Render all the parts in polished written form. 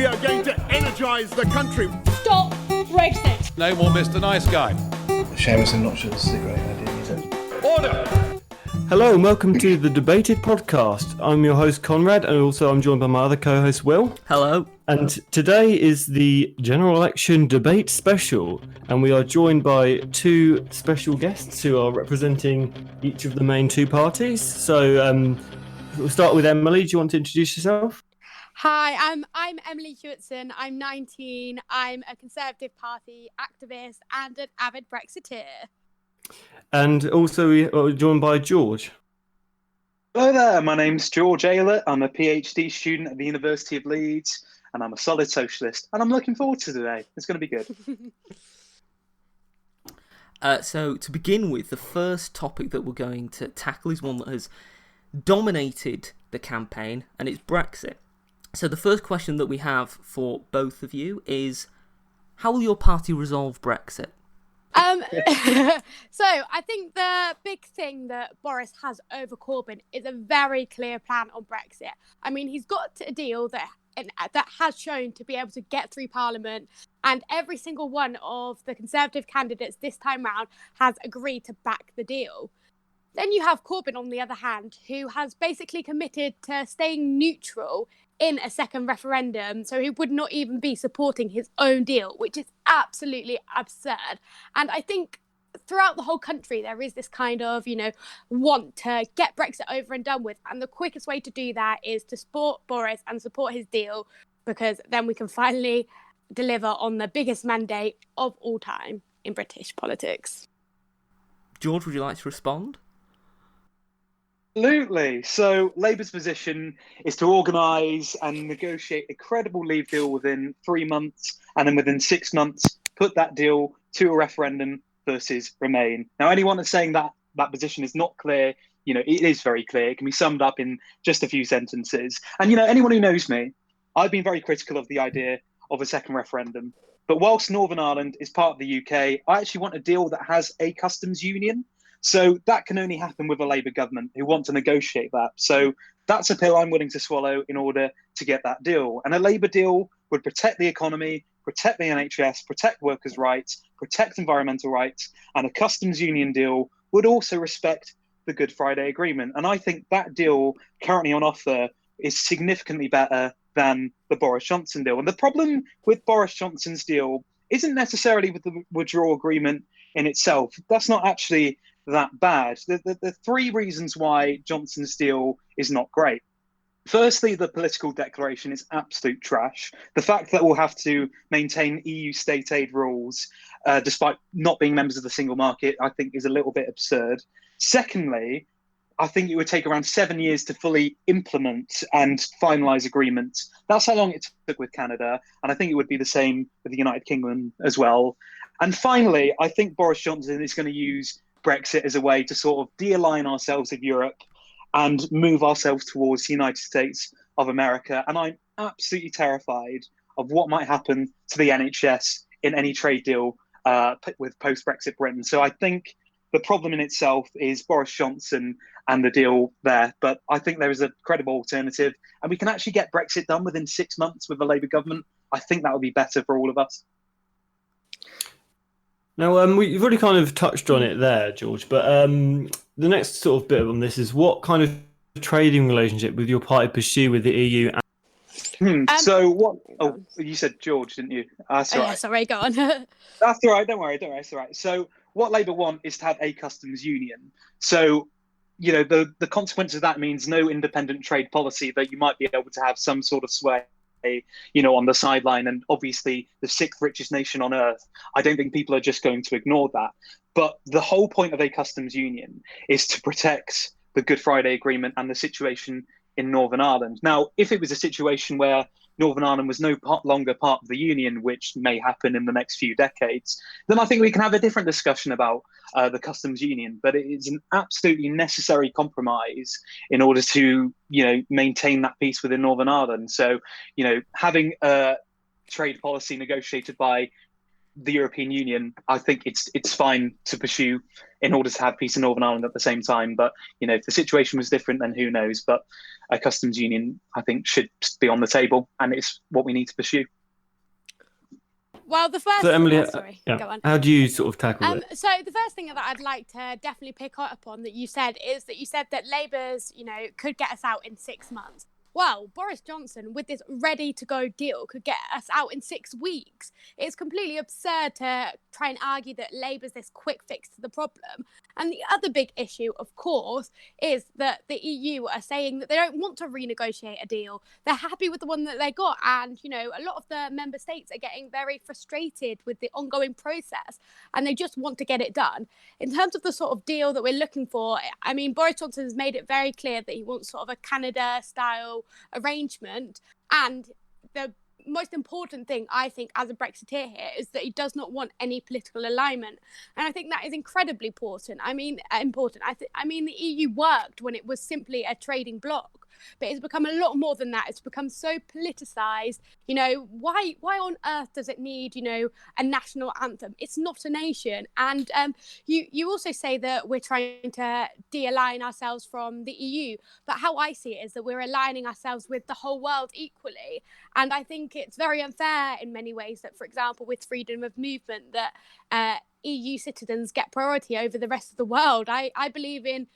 We are going to energise the country. Stop Brexit. No more Mr. Nice Guy. Seamus, I'm not sure this is a great idea, is it? Order! Hello and welcome to the Debated podcast. I'm your host Conrad, and also I'm joined by my other co-host Will. Hello. And today is the general election debate special, and we are joined by two special guests who are representing each of the main two parties. So we'll start with Emily. Do you want to introduce yourself? Hi, I'm Emily Hewertson. I'm 19. I'm a Conservative Party activist and an avid Brexiteer. And also we are joined by George. Hello there, my name's George Aylett. I'm a PhD student at the University of Leeds, and I'm a solid socialist. And I'm looking forward to today. It's going to be good. So to begin with, the first topic that we're going to tackle is one that has dominated the campaign, and it's Brexit. So the first question that we have for both of you is, how will your party resolve Brexit? So I think the big thing that Boris has over Corbyn is a very clear plan on Brexit. I mean, he's got a deal that has shown to be able to get through Parliament, and every single one of the Conservative candidates this time round has agreed to back the deal. Then you have Corbyn, on the other hand, who has basically committed to staying neutral in a second referendum, so he would not even be supporting his own deal, which is absolutely absurd. And I think throughout the whole country there is this kind of, want to get Brexit over and done with, and the quickest way to do that is to support Boris and support his deal, because then we can finally deliver on the biggest mandate of all time in British politics. George, would you like to respond? Absolutely. So Labour's position is to organise and negotiate a credible leave deal within 3 months, and then within 6 months, put that deal to a referendum versus Remain. Now, anyone that's saying that that position is not clear, it is very clear. It can be summed up in just a few sentences. And, anyone who knows me, I've been very critical of the idea of a second referendum. But whilst Northern Ireland is part of the UK, I actually want a deal that has a customs union. So that can only happen with a Labour government who want to negotiate that. So that's a pill I'm willing to swallow in order to get that deal. And a Labour deal would protect the economy, protect the NHS, protect workers' rights, protect environmental rights, and a customs union deal would also respect the Good Friday Agreement. And I think that deal currently on offer is significantly better than the Boris Johnson deal. And the problem with Boris Johnson's deal isn't necessarily with the withdrawal agreement in itself. That's not actually that bad. The three reasons why Johnson's deal is not great. Firstly, the political declaration is absolute trash. The fact that we'll have to maintain EU state aid rules, despite not being members of the single market, I think is a little bit absurd. Secondly, I think it would take around 7 years to fully implement and finalise agreements. That's how long it took with Canada, and I think it would be the same with the United Kingdom as well. And finally, I think Boris Johnson is going to use Brexit as a way to sort of de-align ourselves with Europe and move ourselves towards the United States of America. And I'm absolutely terrified of what might happen to the NHS in any trade deal with post-Brexit Britain. So I think the problem in itself is Boris Johnson and the deal there. But I think there is a credible alternative, and we can actually get Brexit done within 6 months with a Labour government. I think that would be better for all of us. Now, you've already kind of touched on it there, George, but the next sort of bit on this is, what kind of trading relationship would your party pursue with the EU? So what? Oh, you said George, didn't you? Sorry, go on. That's all right. Don't worry. It's all right. So what Labour want is to have a customs union. So, the consequence of that means no independent trade policy, that you might be able to have some sort of sway, on the sideline, and obviously the sixth richest nation on earth. I don't think people are just going to ignore that. But the whole point of a customs union is to protect the Good Friday Agreement and the situation in Northern Ireland. Now, if it was a situation where Northern Ireland was no longer part of the Union, which may happen in the next few decades, then I think we can have a different discussion about the customs union. But it is an absolutely necessary compromise in order to, maintain that peace within Northern Ireland. So, having a trade policy negotiated by the European Union, I think it's fine to pursue in order to have peace in Northern Ireland at the same time. But, if the situation was different, then who knows? But a customs union, I think, should be on the table, and it's what we need to pursue. Well, the first. So Emily, sorry, yeah, go on. how do you sort of tackle it? So the first thing that I'd like to definitely pick up on that you said is that you said that Labour's, could get us out in 6 months. Well, Boris Johnson, with this ready-to-go deal, could get us out in 6 weeks. It's completely absurd to try and argue that Labour's this quick fix to the problem. And the other big issue, of course, is that the EU are saying that they don't want to renegotiate a deal. They're happy with the one that they got. And, a lot of the member states are getting very frustrated with the ongoing process, and they just want to get it done. In terms of the sort of deal that we're looking for, I mean, Boris Johnson has made it very clear that he wants sort of a Canada-style arrangement, and the most important thing I think as a Brexiteer here is that he does not want any political alignment, and I think that is incredibly important. I mean the EU worked when it was simply a trading bloc, but it's become a lot more than that. It's become so politicized. Why on earth does it need a national anthem? It's not a nation. And you also say that we're trying to de-align ourselves from the EU, but how I see it is that we're aligning ourselves with the whole world equally. And I think it's very unfair in many ways that, for example, with freedom of movement, that EU citizens get priority over the rest of the world. I believe in,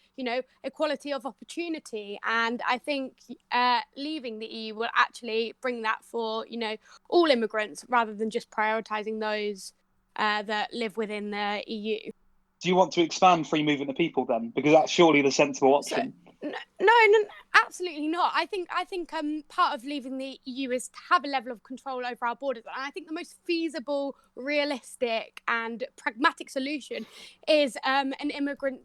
equality of opportunity. And I think leaving the EU will actually bring that for, all immigrants rather than just prioritising those that live within the EU. Do you want to expand free movement of people then? Because that's surely the sensible option. No, absolutely not. I think part of leaving the EU is to have a level of control over our borders. And I think the most feasible, realistic and pragmatic solution is an immigrant,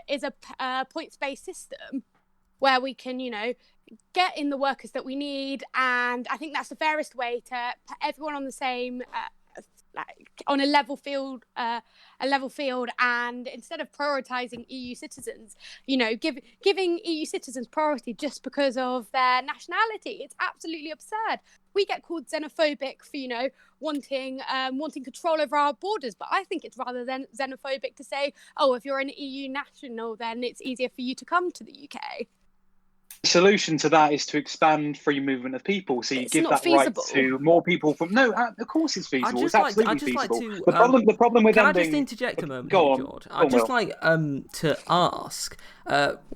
is a points-based system where we can, get in the workers that we need. And I think that's the fairest way to put everyone on the same on a level field, and instead of prioritizing EU citizens, giving EU citizens priority just because of their nationality, it's absolutely absurd. We get called xenophobic for wanting control over our borders, but I think it's rather than xenophobic to say, oh, if you're an EU national, then it's easier for you to come to the UK. The solution to that is to expand free movement of people, so you give that feasible. right to more people from. No, of course it's feasible. It's absolutely feasible. Like to, the problem with can ending. I just interject a moment, Go on, George? I'd just like to ask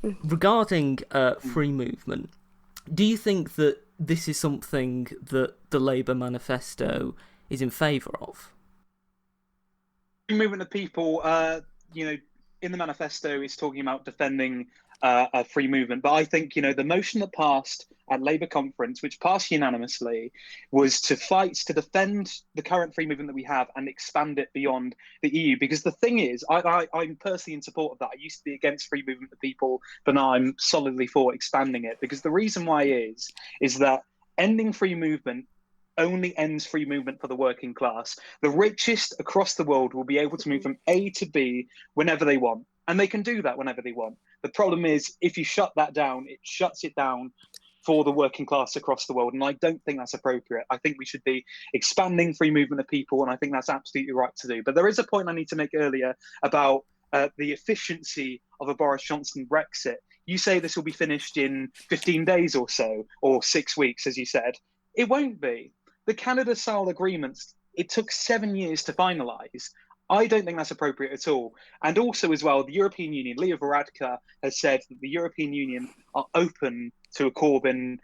regarding free movement. Do you think that this is something that the Labour manifesto is in favour of? Free movement of people, in the manifesto, it's talking about defending a free movement. But I think, the motion that passed at Labour conference, which passed unanimously, was to fight to defend the current free movement that we have and expand it beyond the EU. Because the thing is, I'm personally in support of that. I used to be against free movement of people, but now I'm solidly for expanding it. Because the reason why is that ending free movement only ends free movement for the working class. The richest across the world will be able to move from A to B whenever they want. And they can do that whenever they want. The problem is, if you shut that down, it shuts it down for the working class across the world. And I don't think that's appropriate. I think we should be expanding free movement of people, and I think that's absolutely right to do. But there is a point I need to make earlier about the efficiency of a Boris Johnson Brexit. You say this will be finished in 15 days or so, or 6 weeks, as you said. It won't be. The Canada-style agreements, it took 7 years to finalise. I don't think that's appropriate at all. And also as well, the European Union, Leo Varadkar has said that the European Union are open to a Corbyn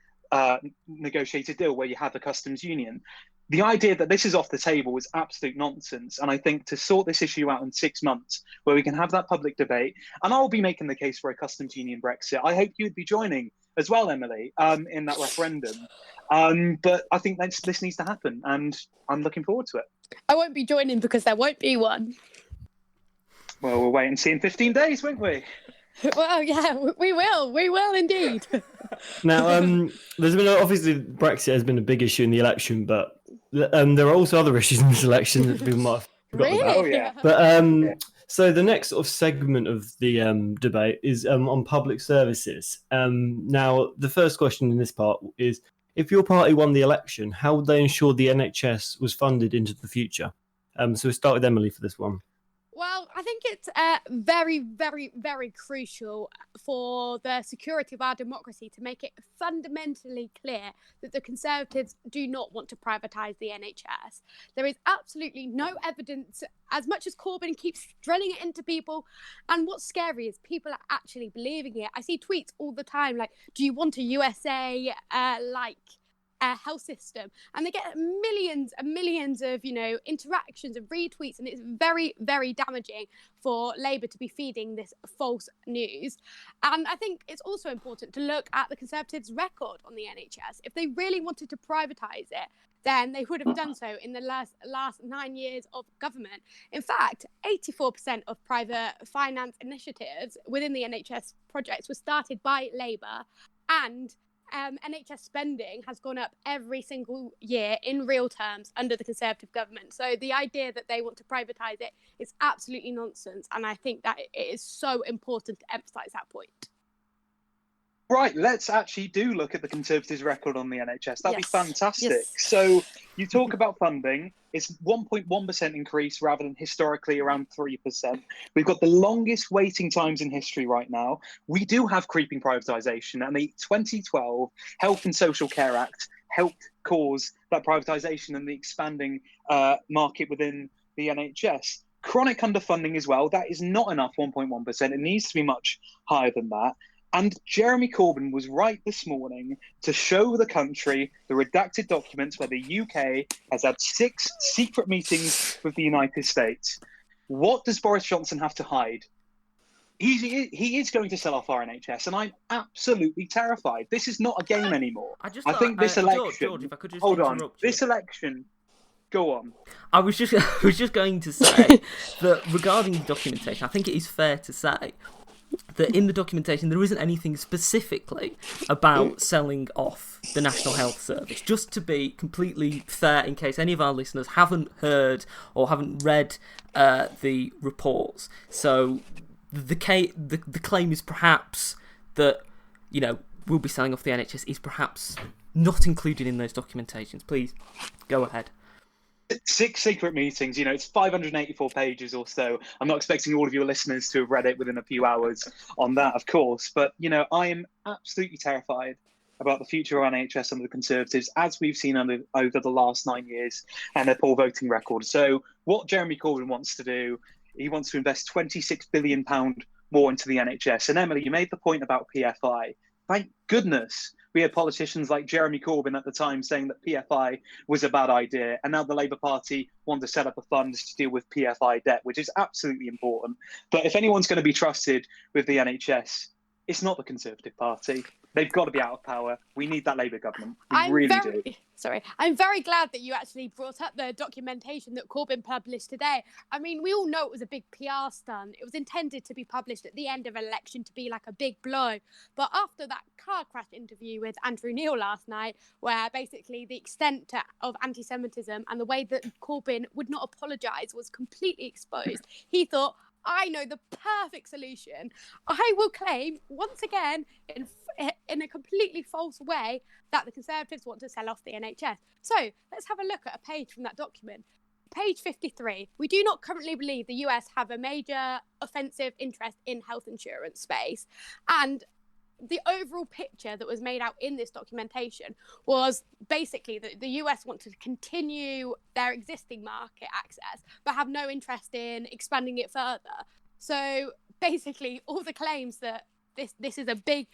negotiated deal where you have a customs union. The idea that this is off the table is absolute nonsense. And I think to sort this issue out in 6 months, where we can have that public debate, and I'll be making the case for a customs union Brexit. I hope you would be joining as well, Emily, in that referendum. But I think this needs to happen, and I'm looking forward to it. I won't be joining because there won't be one. Well, we'll wait and see in 15 days, won't we? Well, yeah, we will indeed. Now, there's been obviously Brexit has been a big issue in the election, but there are also other issues in this election that people might have forgotten Really? about. Oh yeah. But so the next sort of segment of the debate is on public services. Now, the first question in this part is, if your party won the election, how would they ensure the NHS was funded into the future? So we'll start with Emily for this one. Well, I think it's very, very, very crucial for the security of our democracy to make it fundamentally clear that the Conservatives do not want to privatise the NHS. There is absolutely no evidence, as much as Corbyn keeps drilling it into people. And what's scary is people are actually believing it. I see tweets all the time like, do you want a USA health system? And they get millions and millions of interactions and retweets, and it's very, very damaging for Labour to be feeding this false news. And I think it's also important to look at the Conservatives' record on the NHS. If they really wanted to privatise it, then they would have done so in the last 9 years of government. In fact, 84% of private finance initiatives within the NHS projects were started by Labour, and NHS spending has gone up every single year in real terms under the Conservative government. So the idea that they want to privatise it is absolutely nonsense. And I think that it is so important to emphasise that point. Right, let's actually do look at the Conservatives' record on the NHS. That'd be fantastic. Yes. So you talk about funding. It's 1.1% increase rather than historically around 3%. We've got the longest waiting times in history right now. We do have creeping privatisation, and the 2012 Health and Social Care Act helped cause that privatisation and the expanding market within the NHS. Chronic underfunding as well. That is not enough, 1.1%. It needs to be much higher than that. And Jeremy Corbyn was right this morning to show the country the redacted documents where the UK has had 6 secret meetings with the United States. What does Boris Johnson have to hide? He is going to sell off our NHS, and I'm absolutely terrified. This is not a game anymore. I think this election... George, if I could just hold on. interrupt you. This election... Go on. I was just going to say that regarding the documentation, I think it is fair to say that in the documentation there isn't anything specifically about selling off the National Health Service. Just to be completely fair, in case any of our listeners haven't heard or haven't read the reports. So the claim is perhaps that, we'll be selling off the NHS is perhaps not included in those documentations. Please, go ahead. 6 secret meetings, it's 584 pages or so. I'm not expecting all of your listeners to have read it within a few hours on that, of course. But, I am absolutely terrified about the future of NHS under the Conservatives, as we've seen over the last 9 years and their poor voting record. So what Jeremy Corbyn wants to do, he wants to invest £26 billion more into the NHS. And Emily, you made the point about PFI. Thank goodness we had politicians like Jeremy Corbyn at the time saying that PFI was a bad idea. And now the Labour Party want to set up a fund to deal with PFI debt, which is absolutely important. But if anyone's going to be trusted with the NHS, it's not the Conservative Party. They've got to be out of power. We need that Labour government. We do. Sorry, I'm very glad that you actually brought up the documentation that Corbyn published today. I mean, we all know it was a big PR stunt. It was intended to be published at the end of an election to be like a big blow. But after that car crash interview with Andrew Neil last night, where basically the extent of anti-Semitism and the way that Corbyn would not apologise was completely exposed, he thought, I know the perfect solution. I will claim, once again, in a completely false way, that the Conservatives want to sell off the NHS. So let's have a look at a page from that document. Page 53. We do not currently believe the US have a major offensive interest in health insurance space. And the overall picture that was made out in this documentation was basically that the US want to continue their existing market access, but have no interest in expanding it further. So basically, all the claims that this is a big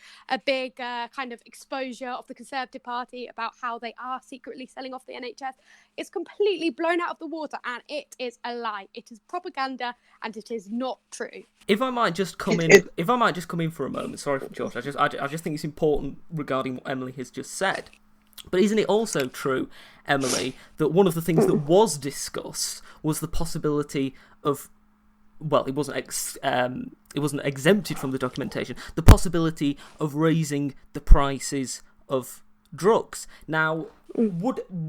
kind of exposure of the Conservative Party about how they are secretly selling off the NHS is completely blown out of the water, and it is a lie. It is propaganda, and it is not true. If I might just come in for a moment, sorry, George. I just think it's important regarding what Emily has just said. But isn't it also true, Emily, that one of the things that was discussed was the possibility of, well, it wasn't exempted from the documentation, the possibility of raising the prices of drugs. Now,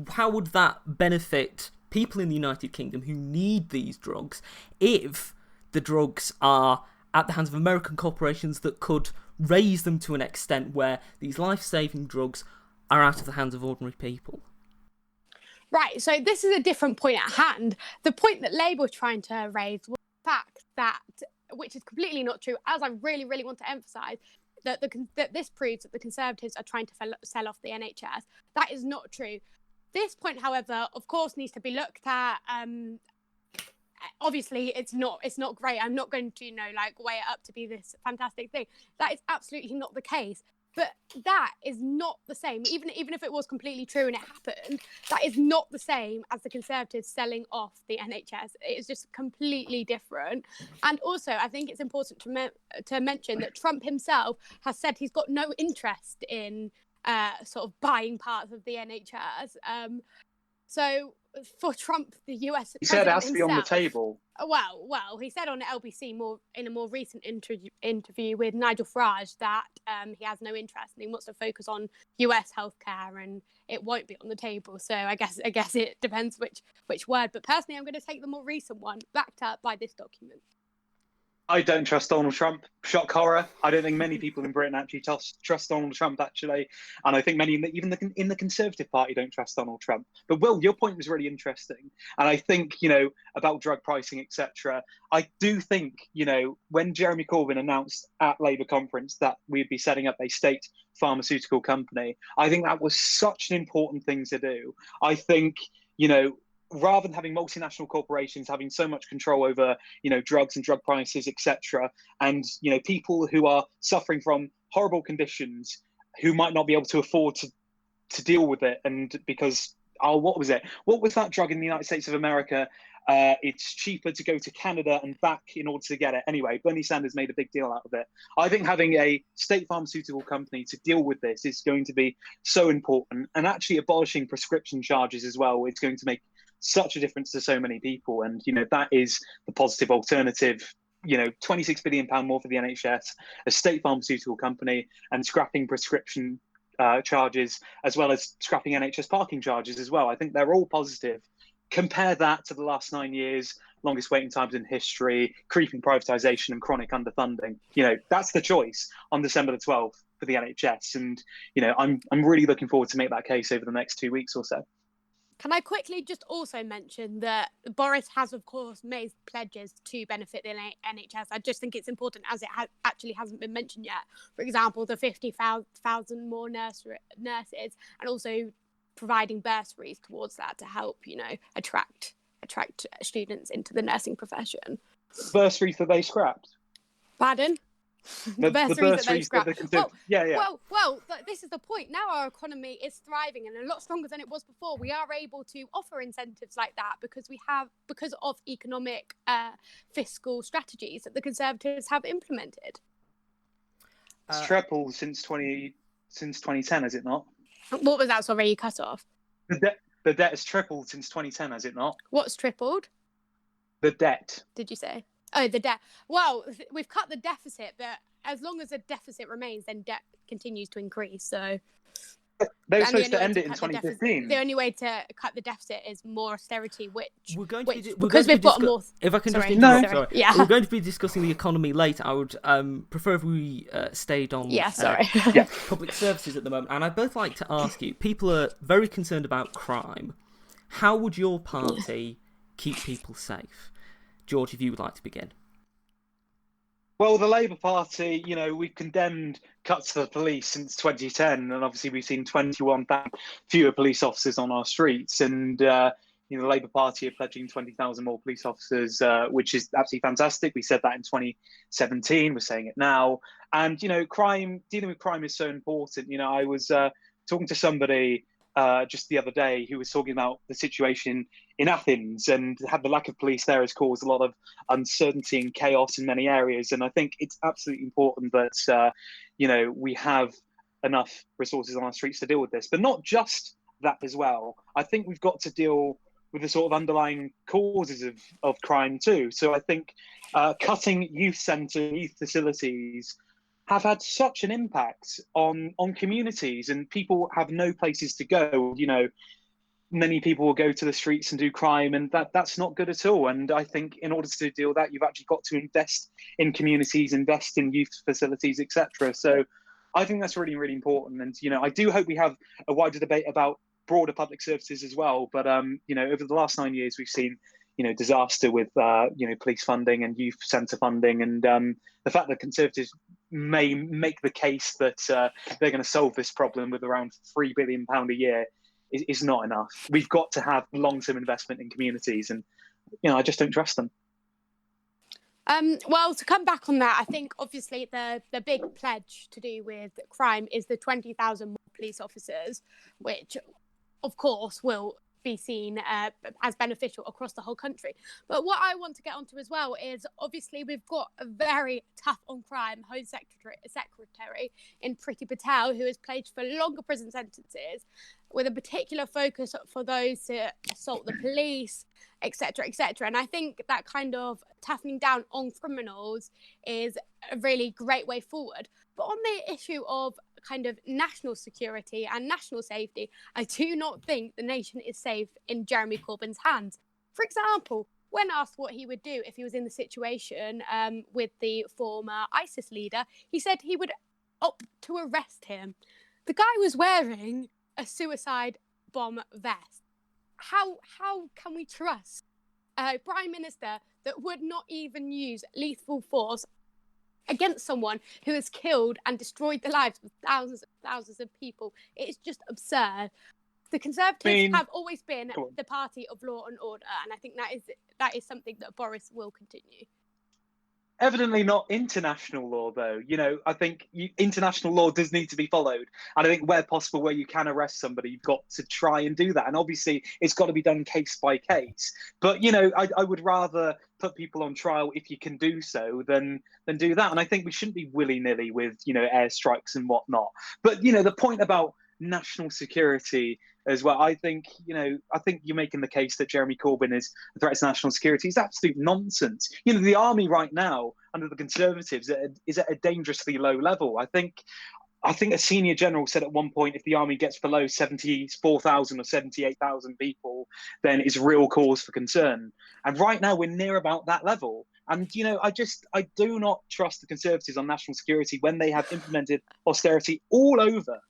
how would that benefit people in the United Kingdom who need these drugs if the drugs are at the hands of American corporations that could raise them to an extent where these life-saving drugs are out of the hands of ordinary people? Right, so this is a different point at hand. The point that Labour were trying to raise was fact that, which is completely not true, as I really, really want to emphasise, that this proves that the Conservatives are trying to sell off the NHS. That is not true. This point, however, of course, needs to be looked at. Obviously, it's not great. I'm not going to, weigh it up to be this fantastic thing. That is absolutely not the case. But that is not the same. Even if it was completely true and it happened, that is not the same as the Conservatives selling off the NHS. It is just completely different. And also, I think it's important to mention that Trump himself has said he's got no interest in sort of buying parts of the NHS. So for Trump, the US He said it has to be on the himself, table. Well, he said on LBC in a more recent interview with Nigel Farage that he has no interest and he wants to focus on US healthcare and it won't be on the table. So I guess it depends which word. But personally, I'm going to take the more recent one, backed up by this document. I don't trust Donald Trump. Shock horror. I don't think many people in Britain actually trust Donald Trump, actually. And I think many, even in the Conservative Party, don't trust Donald Trump. But Will, your point was really interesting. And I think, about drug pricing, etc. I do think, when Jeremy Corbyn announced at Labour conference that we'd be setting up a state pharmaceutical company, I think that was such an important thing to do. I think, rather than having multinational corporations having so much control over, drugs and drug prices, etc., and people who are suffering from horrible conditions who might not be able to afford to deal with it, and because what was that drug in the United States of America? It's cheaper to go to Canada and back in order to get it. Anyway, Bernie Sanders made a big deal out of it. I think having a state pharmaceutical company to deal with this is going to be so important, and actually abolishing prescription charges as well. It's going to make such a difference to so many people, and that is the positive alternative. £26 billion more for the NHS, a state pharmaceutical company, and scrapping prescription charges, as well as scrapping NHS parking charges as well. I think they're all positive. Compare that to the last 9 years, longest waiting times in history, creeping privatisation and chronic underfunding. That's the choice on December the 12th for the NHS, and I'm really looking forward to make that case over the next 2 weeks or so. Can I quickly just also mention that Boris has, of course, made pledges to benefit the NHS. I just think it's important, as it actually hasn't been mentioned yet. For example, the 50,000 more nurses, and also providing bursaries towards that to help, attract students into the nursing profession. Bursaries that they scrapped? Pardon? The bursaries that they scrapped. Well, this is the point. Now our economy is thriving and a lot stronger than it was before. We are able to offer incentives like that because of economic fiscal strategies that the Conservatives have implemented. It's tripled since 2010, has it not? What was that? Sorry, you cut off. The debt has tripled since 2010, has it not? What's tripled? The debt. Did you say? Oh, the debt. Well, we've cut the deficit, but as long as the deficit remains, then debt continues to increase. So they were supposed to end it in 2015. The only way to cut the deficit is more austerity, because we've got more. If I can just interrupt, sorry. Yeah. We're going to be discussing the economy later. I would prefer if we stayed on public services at the moment. And I'd both like to ask you, people are very concerned about crime. How would your party keep people safe? George, if you would like to begin. Well, the Labour Party, we've condemned cuts to the police since 2010, and obviously we've seen 21,000 fewer police officers on our streets, and the Labour Party are pledging 20,000 more police officers, which is absolutely fantastic. We said that in 2017, we're saying it now, and dealing with crime is so important. I was talking to somebody just the other day who was talking about the situation in Athens, and had the lack of police there has caused a lot of uncertainty and chaos in many areas. And I think it's absolutely important that, we have enough resources on our streets to deal with this, but not just that as well. I think we've got to deal with the sort of underlying causes of crime too. So I think cutting youth centres, youth facilities have had such an impact on communities, and people have no places to go. Many people will go to the streets and do crime, and that's not good at all. And I think in order to deal with that, you've actually got to invest in communities, invest in youth facilities, etc. So I think that's really, really important. And, I do hope we have a wider debate about broader public services as well. But, over the last 9 years, we've seen, disaster with police funding and youth centre funding, and the fact that Conservatives may make the case that they're going to solve this problem with around £3 billion a year is not enough. We've got to have long-term investment in communities, and I just don't trust them. Well, to come back on that, I think obviously the big pledge to do with crime is the 20,000 more police officers, which of course will be seen as beneficial across the whole country. But what I want to get onto as well is obviously we've got a very tough on crime Home Secretary in Priti Patel, who has pledged for longer prison sentences with a particular focus for those who assault the police, etc., etc. And I think that kind of toughening down on criminals is a really great way forward. But on the issue of kind of national security and national safety, I do not think the nation is safe in Jeremy Corbyn's hands. For example, when asked what he would do if he was in the situation with the former ISIS leader, he said he would opt to arrest him. The guy was wearing a suicide bomb vest. How can we trust a Prime Minister that would not even use lethal force against someone who has killed and destroyed the lives of thousands of people? It's just absurd. The Conservatives have always been the party of law and order, and I think that is something that Boris will continue. Evidently not international law, though. I think international law does need to be followed. And I think where possible, where you can arrest somebody, you've got to try and do that. And obviously, it's got to be done case by case. But, I would rather put people on trial if you can do so than do that. And I think we shouldn't be willy-nilly with, airstrikes and whatnot. But, the point about national security as well, I think you're making the case that Jeremy Corbyn is a threat to national security. It's absolute nonsense. The army right now under the Conservatives is at a dangerously low level. I think a senior general said at one point, if the army gets below 74,000 or 78,000 people, then it's real cause for concern. And right now we're near about that level. And, I do not trust the Conservatives on national security when they have implemented austerity all over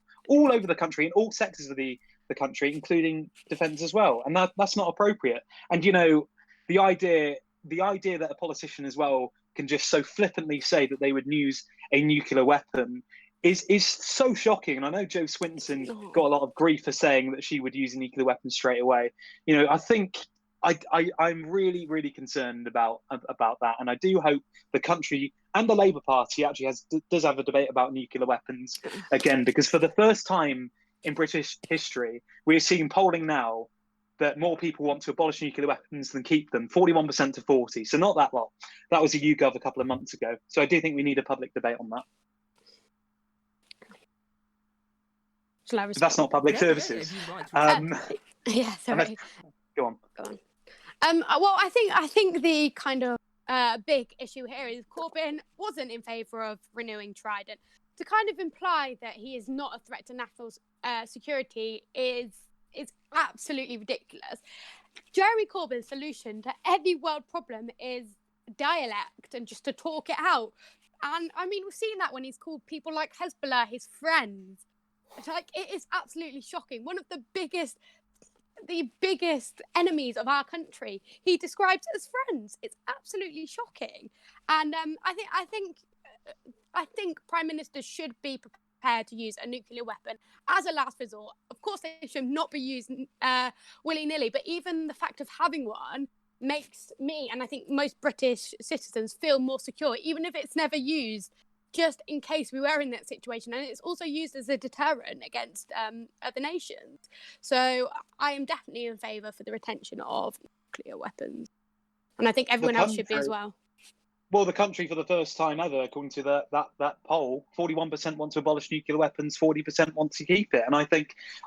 the country, in all sectors of the country, including defence as well. And that's not appropriate. And, the idea that a politician as well can just so flippantly say that they would use a nuclear weapon is so shocking. And I know Jo Swinson got a lot of grief for saying that she would use a nuclear weapon straight away. I think I'm really, really concerned about that. And I do hope the country and the Labour Party actually does have a debate about nuclear weapons again, because for the first time in British history, we're seeing polling now that more people want to abolish nuclear weapons than keep them, 41% to 40%. So not that lot. That was a YouGov a couple of months ago. So I do think we need a public debate on that. But that's not public services. Yeah, sorry. Go on. Well, I think the kind of big issue here is Corbyn wasn't in favour of renewing Trident. To kind of imply that he is not a threat to national security is absolutely ridiculous. Jeremy Corbyn's solution to any world problem is dialect and just to talk it out. And I mean, we've seen that when he's called people like Hezbollah his friends. It is absolutely shocking. One of the biggest enemies of our country, he describes as friends. It's absolutely shocking. And I think Prime Ministers should be prepared to use a nuclear weapon as a last resort. Of course, they should not be used willy-nilly, but even the fact of having one makes me, and I think most British citizens, feel more secure, even if it's never used, just in case we were in that situation. And it's also used as a deterrent against other nations. So I am definitely in favour for the retention of nuclear weapons. And I think everyone else should be as well. Well, the country, for the first time ever, according to that poll, 41% want to abolish nuclear weapons, 40% want to keep it. And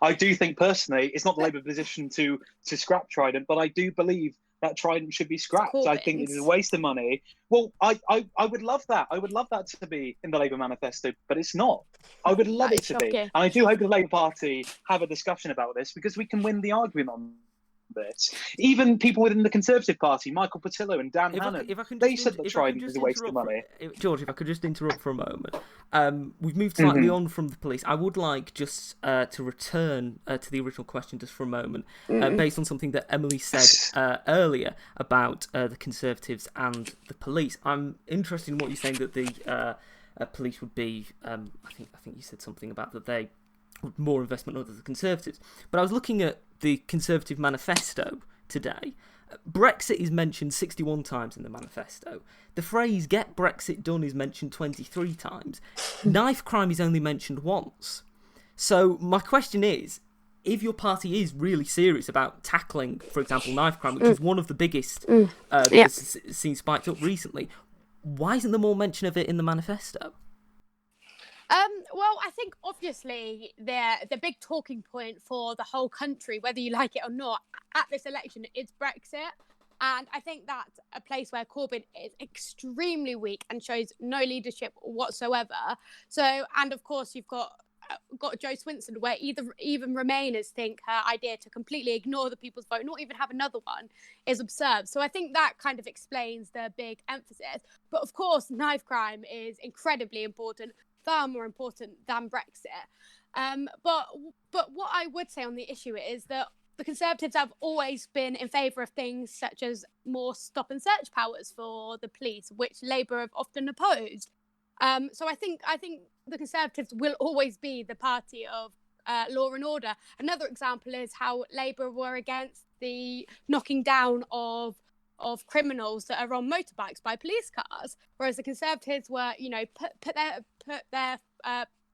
I do think personally, it's not the Labour position to scrap Trident, but I do believe that Trident should be scrapped. I think it is a waste of money. Well, I would love that. I would love that to be in the Labour manifesto, but it's not. I would love it to be. And I do hope the Labour Party have a discussion about this, because we can win the argument on this. Even people within the Conservative Party, Michael Patillo and Dan If I Hannan, can they just said that Trident is a waste of money. George, if I could just interrupt for a moment. We've moved slightly on from the police. I would like just to return to the original question just for a moment, based on something that Emily said earlier about the Conservatives and the police. I'm interested in what you're saying that the police would be. I think you said something about that they would more investment under the Conservatives. But I was looking at the Conservative manifesto today. Brexit is mentioned 61 times in the manifesto. The phrase "get Brexit done" is mentioned 23 times. Knife crime is only mentioned once. So my question is, if your party is really serious about tackling, for example, knife crime, which is one of the biggest that's seen spiked up recently, why isn't there more mention of it in the manifesto? Well, I think obviously the big talking point for the whole country, whether you like it or not, at this election is Brexit. And I think that's a place where Corbyn is extremely weak and shows no leadership whatsoever. So, and of course, you've got Jo Swinson, where even Remainers think her idea to completely ignore the people's vote, not even have another one, is absurd. So I think that kind of explains the big emphasis. But of course, knife crime is incredibly important, far more important than Brexit. But what I would say on the issue is that the Conservatives have always been in favour of things such as more stop and search powers for the police, which Labour have often opposed. So I think the Conservatives will always be the party of law and order. Another example is how Labour were against the knocking down of criminals that are on motorbikes by police cars, whereas the Conservatives were, put their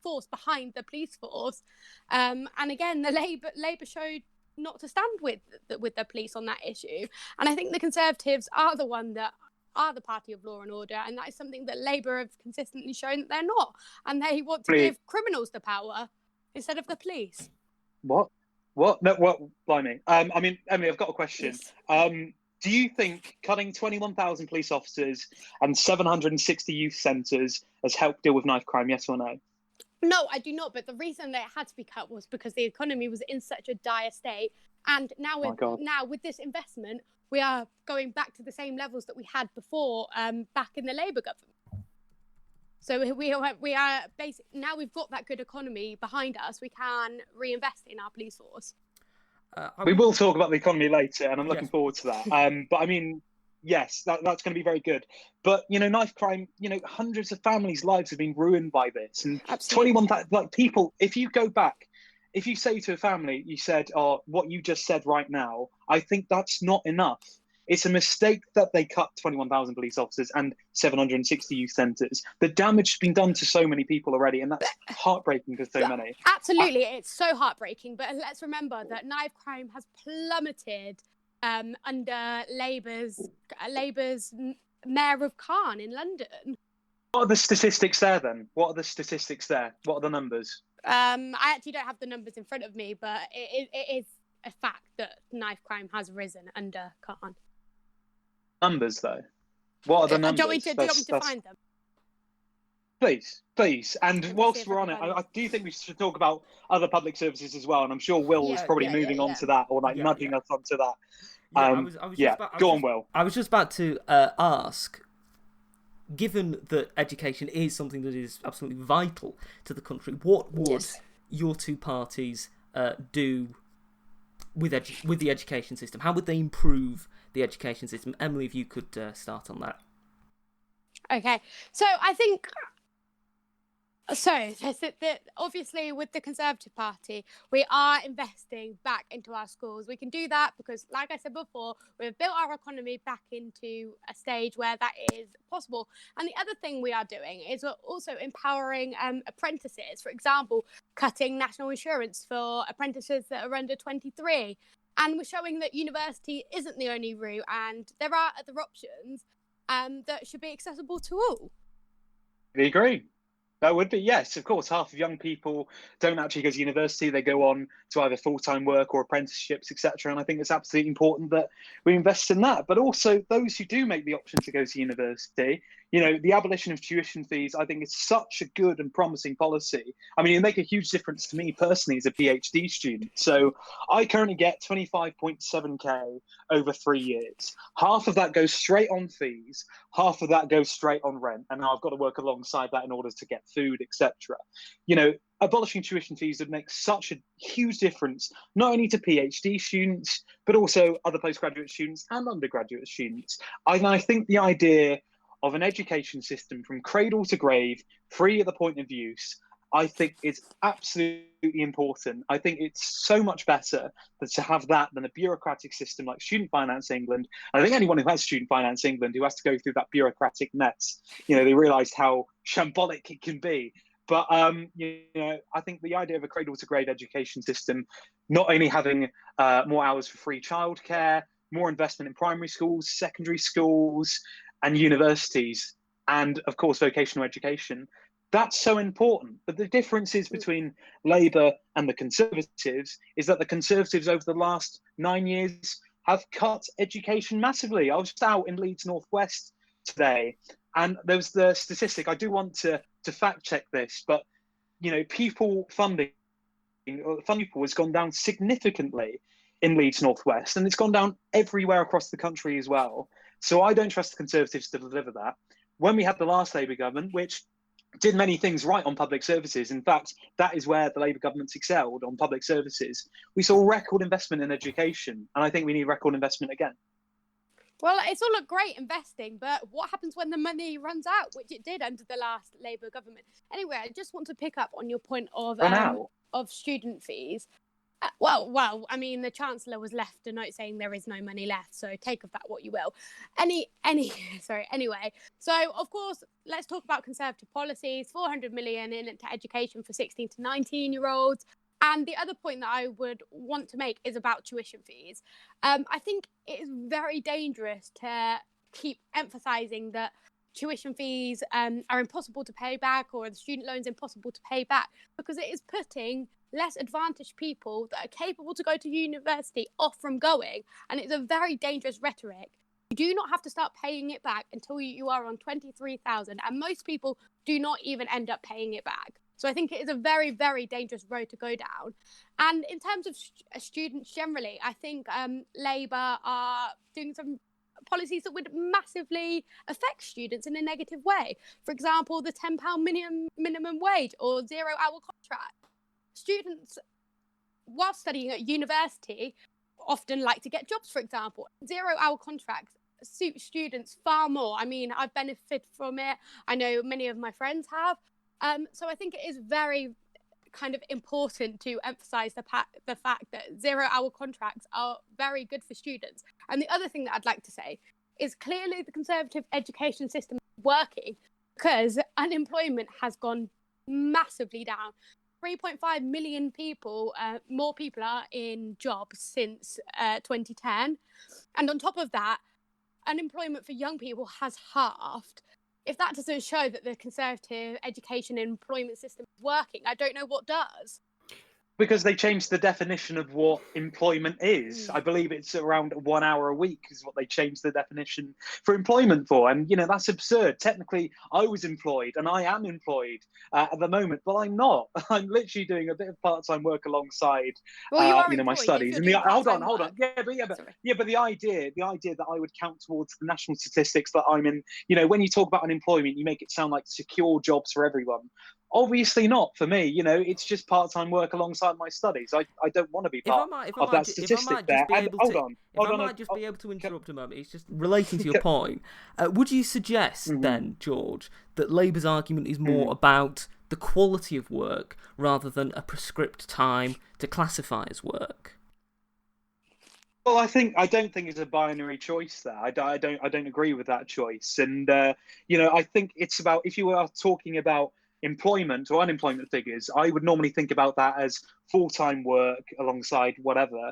force behind the police force. And again, the Labour showed not to stand with the police on that issue. And I think the Conservatives are the one that are the party of law and order, and that is something that Labour have consistently shown that they're not, and they want to give criminals the power instead of the police. What? No, what? Blimey. I mean, Emily, I've got a question. Yes. Do you think cutting 21,000 police officers and 760 youth centres has helped deal with knife crime, yes or no? No, I do not. But the reason that it had to be cut was because the economy was in such a dire state. And now, with this investment, we are going back to the same levels that we had before, back in the Labour government. So we are basically, now we've got that good economy behind us, we can reinvest in our police force. We will talk about the economy later, and I'm looking forward to that. But I mean, yes, that's going to be very good. But knife crime, hundreds of families' lives have been ruined by this, and 21,000 people. If you go back, if you say to a family, you said, "Oh, what you just said right now," I think that's not enough. It's a mistake that they cut 21,000 police officers and 760 youth centres. The damage has been done to so many people already, and that's heartbreaking for so many. Absolutely, it's so heartbreaking. But let's remember that knife crime has plummeted under Labour's Mayor of Khan in London. What are the statistics there then? What are the numbers? I actually don't have the numbers in front of me, but it is a fact that knife crime has risen under Khan. Numbers, though? What are the numbers? Do you want me to find them? Please. And whilst we're on it, I do think we should talk about other public services as well. And I'm sure Will is probably moving on to that, or nudging us onto that. Go on, Will. I was just about to ask, given that education is something that is absolutely vital to the country, what would your two parties do with the education system? How would they improve the education system? Emily, if you could start on that. Okay, so I think... So, obviously, with the Conservative Party, we are investing back into our schools. We can do that because, like I said before, we've built our economy back into a stage where that is possible. And the other thing we are doing is we're also empowering apprentices. For example, cutting national insurance for apprentices that are under 23. And we're showing that university isn't the only route, and there are other options that should be accessible to all. I agree. That would be, yes, of course. Half of young people don't actually go to university. They go on to either full-time work or apprenticeships, etc. And I think it's absolutely important that we invest in that. But also those who do make the option to go to university, The abolition of tuition fees, I think, is such a good and promising policy. I mean, it make a huge difference to me personally as a PhD student. So I currently get 25.7k over 3 years. Half of that goes straight on fees, half of that goes straight on rent, and now I've got to work alongside that in order to get food, etc. Abolishing tuition fees would make such a huge difference, not only to PhD students, but also other postgraduate students and undergraduate students. I think the idea of an education system from cradle to grave, free at the point of use, I think is absolutely important. I think it's so much better to have that than a bureaucratic system like Student Finance England. I think anyone who has Student Finance England who has to go through that bureaucratic mess, they realised how shambolic it can be. But I think the idea of a cradle-to-grave education system, not only having more hours for free childcare, more investment in primary schools, secondary schools, and universities, and of course vocational education, that's so important. But the differences between Labour and the Conservatives is that the Conservatives over the last 9 years have cut education massively. I was just out in Leeds Northwest today, and there was the statistic. I do want to fact check this, but pupil funding has gone down significantly in Leeds Northwest, and it's gone down everywhere across the country as well. So I don't trust the Conservatives to deliver that. When we had the last Labour government, which did many things right on public services, in fact, that is where the Labour government's excelled, on public services, we saw record investment in education, and I think we need record investment again. Well, it's all look great investing, but what happens when the money runs out, which it did under the last Labour government? Anyway, I just want to pick up on your point of student fees. Well, I mean, the Chancellor was left a note saying there is no money left, so take of that what you will. Anyway, so of course, let's talk about Conservative policies, 400 million into education for 16 to 19-year-olds. And the other point that I would want to make is about tuition fees. I think it is very dangerous to keep emphasising that tuition fees are impossible to pay back, or the student loans impossible to pay back, because it is putting less advantaged people that are capable to go to university off from going. And it's a very dangerous rhetoric. You do not have to start paying it back until you are on 23,000, and most people do not even end up paying it back. So I think it is a very, very dangerous road to go down. And in terms of students generally, I think Labour are doing some policies that would massively affect students in a negative way. For example, the £10 minimum wage or 0-hour contract. Students, while studying at university, often like to get jobs, for example. 0-hour contracts suit students far more. I mean, I've benefited from it. I know many of my friends have. So I think it is very kind of important to emphasise the fact that 0-hour contracts are very good for students. And the other thing that I'd like to say is clearly the Conservative education system is working, because unemployment has gone massively down. 3.5 million people, more people are in jobs since 2010. And on top of that, unemployment for young people has halved. If that doesn't show that the Conservative education and employment system is working, I don't know what does. Because they changed the definition of what employment is. I believe it's around 1 hour a week is what they changed the definition for employment for. And, that's absurd. Technically, I was employed and I am employed at the moment, but I'm not. I'm literally doing a bit of part-time work alongside, my studies. And hold on. But the idea that I would count towards the national statistics that I'm in, when you talk about unemployment, you make it sound like secure jobs for everyone. Obviously not for me. It's just part-time work alongside my studies. I don't want to be part of that statistic there. Hold on. I might just be able to interrupt a moment. It's just relating to your point. Would you suggest then, George, that Labour's argument is more about the quality of work rather than a prescript time to classify as work? Well, I don't think it's a binary choice there. I don't agree with that choice. And I think it's about, if you are talking about employment or unemployment figures, I would normally think about that as full-time work alongside whatever.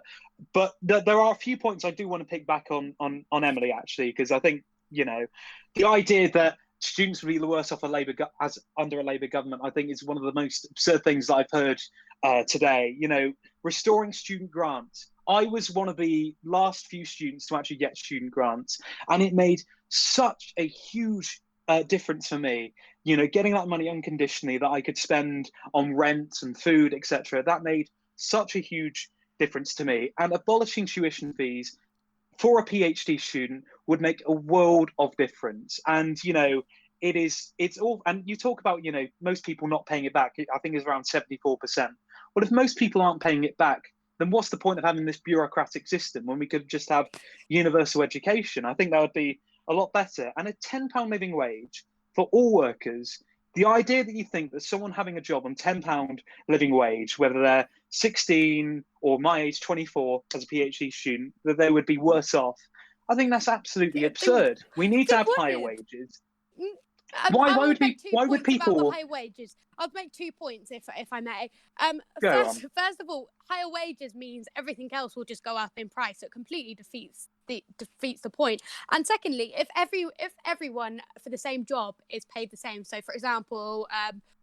But there are a few points I do want to pick back on Emily, actually, because I think, the idea that students would be the worse off under a Labour government, I think is one of the most absurd things that I've heard today. Restoring student grants. I was one of the last few students to actually get student grants, and it made such a huge difference for me. Getting that money unconditionally that I could spend on rent and food, etc. That made such a huge difference to me. And abolishing tuition fees for a PhD student would make a world of difference. And it's all. And you talk about most people not paying it back. I think it's around 74%. Well, if most people aren't paying it back, then what's the point of having this bureaucratic system when we could just have universal education? I think that would be a lot better. And a £10 living wage for all workers. The idea that you think that someone having a job on £10 living wage, whether they're 16 or my age 24 as a PhD student, that they would be worse off. I think that's absolutely absurd. We need to have higher wages. Why would people? About the high wages. I'll make 2 points if I may. First of all, higher wages means everything else will just go up in price. So it completely defeats the point. And secondly, if everyone for the same job is paid the same, so for example,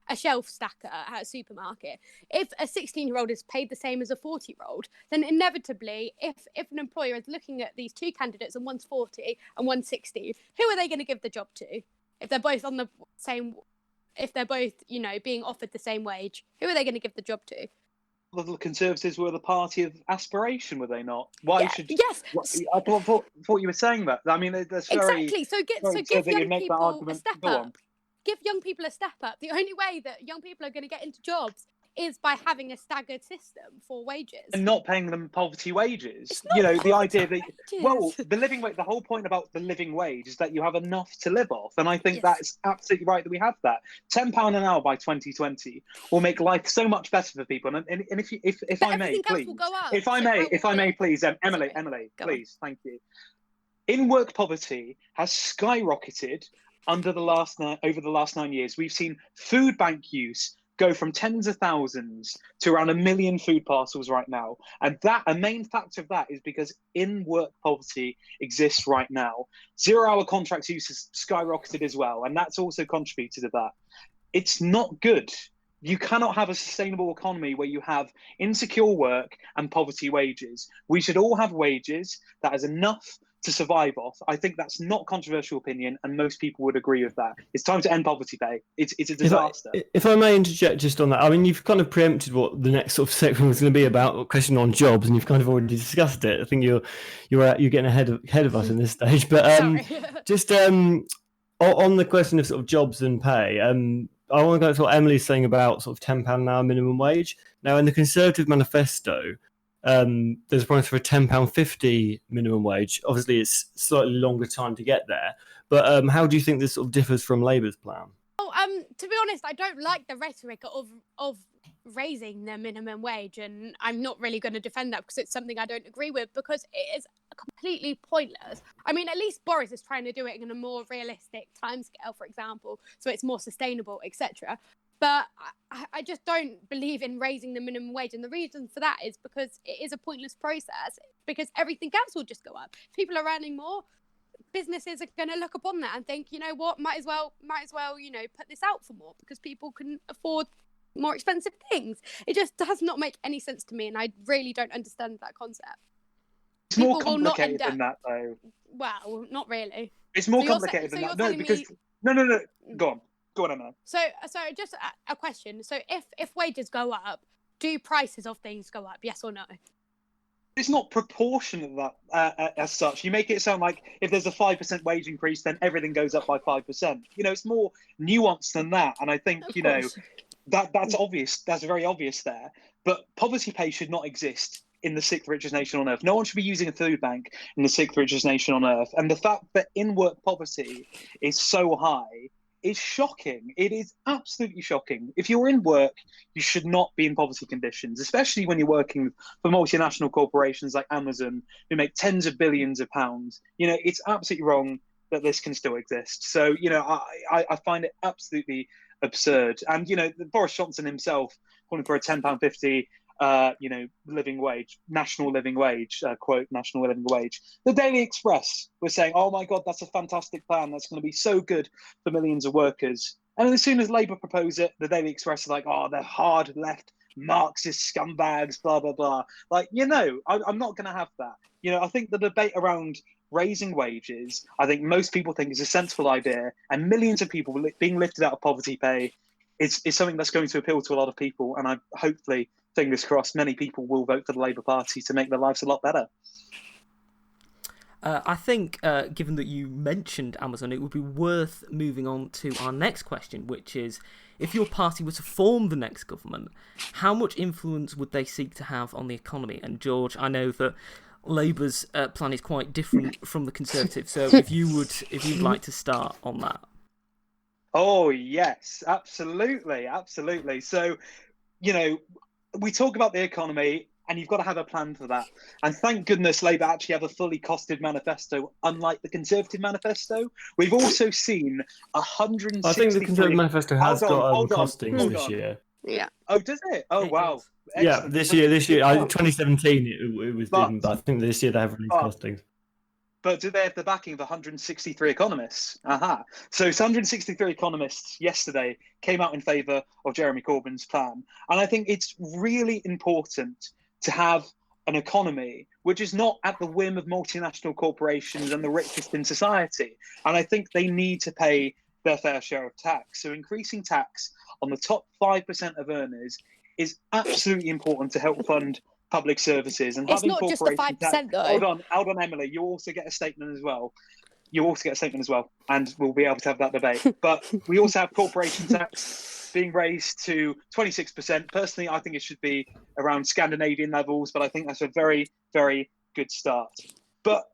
a shelf stacker at a supermarket, if a 16-year-old is paid the same as a 40-year-old, then inevitably, if an employer is looking at these two candidates and one's 40 and one's 60, who are they going to give the job to? If they're both on the same, if they're both, being offered the same wage, who are they going to give the job to? The Conservatives were the party of aspiration, were they not? Yes. I thought you were saying that. I mean, that's very exactly. So give young people a step up. Give young people a step up. The only way that young people are going to get into jobs is by having a staggered system for wages and not paying them poverty wages. The idea that the living wage. The whole point about the living wage is that you have enough to live off, and I think that's absolutely right that we have that. £10 an hour by 2020 will make life so much better for people. And if I may, please, if I may, please, Emily, please, thank you. In-work poverty has skyrocketed over the last 9 years. We've seen food bank use go from tens of thousands to around 1 million food parcels right now. And a main factor of that is because in-work poverty exists right now. 0-hour contracts use has skyrocketed as well, and that's also contributed to that. It's not good. You cannot have a sustainable economy where you have insecure work and poverty wages. We should all have wages that is enough to survive off. I think that's not controversial opinion, and most people would agree with that. It's time to end poverty pay. It's a disaster. If I may interject just on that, I mean, you've kind of preempted what the next sort of section was going to be about, a question on jobs, and you've kind of already discussed it. I think you're getting ahead of us in this stage. But just on the question of sort of jobs and pay, I want to go to what Emily's saying about sort of £10 an hour minimum wage. Now, in the Conservative manifesto, there's a promise for a £10.50 minimum wage. Obviously, it's slightly longer time to get there. But how do you think this sort of differs from Labour's plan? Well, to be honest, I don't like the rhetoric of raising the minimum wage, and I'm not really going to defend that because it's something I don't agree with, because it is completely pointless. I mean, at least Boris is trying to do it in a more realistic timescale, for example, so it's more sustainable, etc. But I just don't believe in raising the minimum wage. And the reason for that is because it is a pointless process, because everything else will just go up. If people are earning more, businesses are going to look upon that and think, you know what, might as well, put this out for more because people can afford more expensive things. It just does not make any sense to me. And I really don't understand that concept. It's more complicated than that, though. Well, not really. It's more complicated than that. No, because... No. Go on. Go on, Emma. So just a question. So if wages go up, do prices of things go up? Yes or no? It's not proportionate that as such. You make it sound like if there's a 5% wage increase, then everything goes up by 5%. It's more nuanced than that. And I think, that's obvious. That's very obvious there. But poverty pay should not exist in the 6th richest nation on earth. No one should be using a food bank in the 6th richest nation on earth. And the fact that in-work poverty is so high is shocking. It is absolutely shocking. If you're in work, you should not be in poverty conditions, especially when you're working for multinational corporations like Amazon, who make tens of billions of pounds. It's absolutely wrong that this can still exist. So, I find it absolutely absurd. And, Boris Johnson himself calling for a £10.50 living wage, national living wage, quote, national living wage. The Daily Express was saying, oh my God, that's a fantastic plan. That's going to be so good for millions of workers. And then as soon as Labour propose it, the Daily Express is like, oh, they're hard left Marxist scumbags, blah, blah, blah. I'm not going to have that. I think the debate around raising wages, I think most people think is a sensible idea, and millions of people being lifted out of poverty pay is something that's going to appeal to a lot of people. And I hopefully, fingers crossed, many people will vote for the Labour Party to make their lives a lot better. I think, given that you mentioned Amazon, it would be worth moving on to our next question, which is, if your party were to form the next government, how much influence would they seek to have on the economy? And George, I know that Labour's plan is quite different from the Conservatives, so if you'd like to start on that. Oh yes, absolutely. So, we talk about the economy, and you've got to have a plan for that. And thank goodness Labour actually have a fully costed manifesto, unlike the Conservative manifesto. We've also seen 163... I think the Conservative manifesto has got costings this year. Yeah. Oh, does it? Oh, wow. Yeah, this year. 2017 it was But- didn't, but I think this year they have released costings. But do they have the backing of 163 economists? Aha. So 163 economists yesterday came out in favour of Jeremy Corbyn's plan. And I think it's really important to have an economy which is not at the whim of multinational corporations and the richest in society. And I think they need to pay their fair share of tax. So increasing tax on the top 5% of earners is absolutely important to help fund public services. And It's having not just the corporation 5% tax, though. Hold on, Emily. You also get a statement as well. And we'll be able to have that debate. But we also have corporation tax being raised to 26%. Personally, I think it should be around Scandinavian levels, but I think that's a very, very good start. But,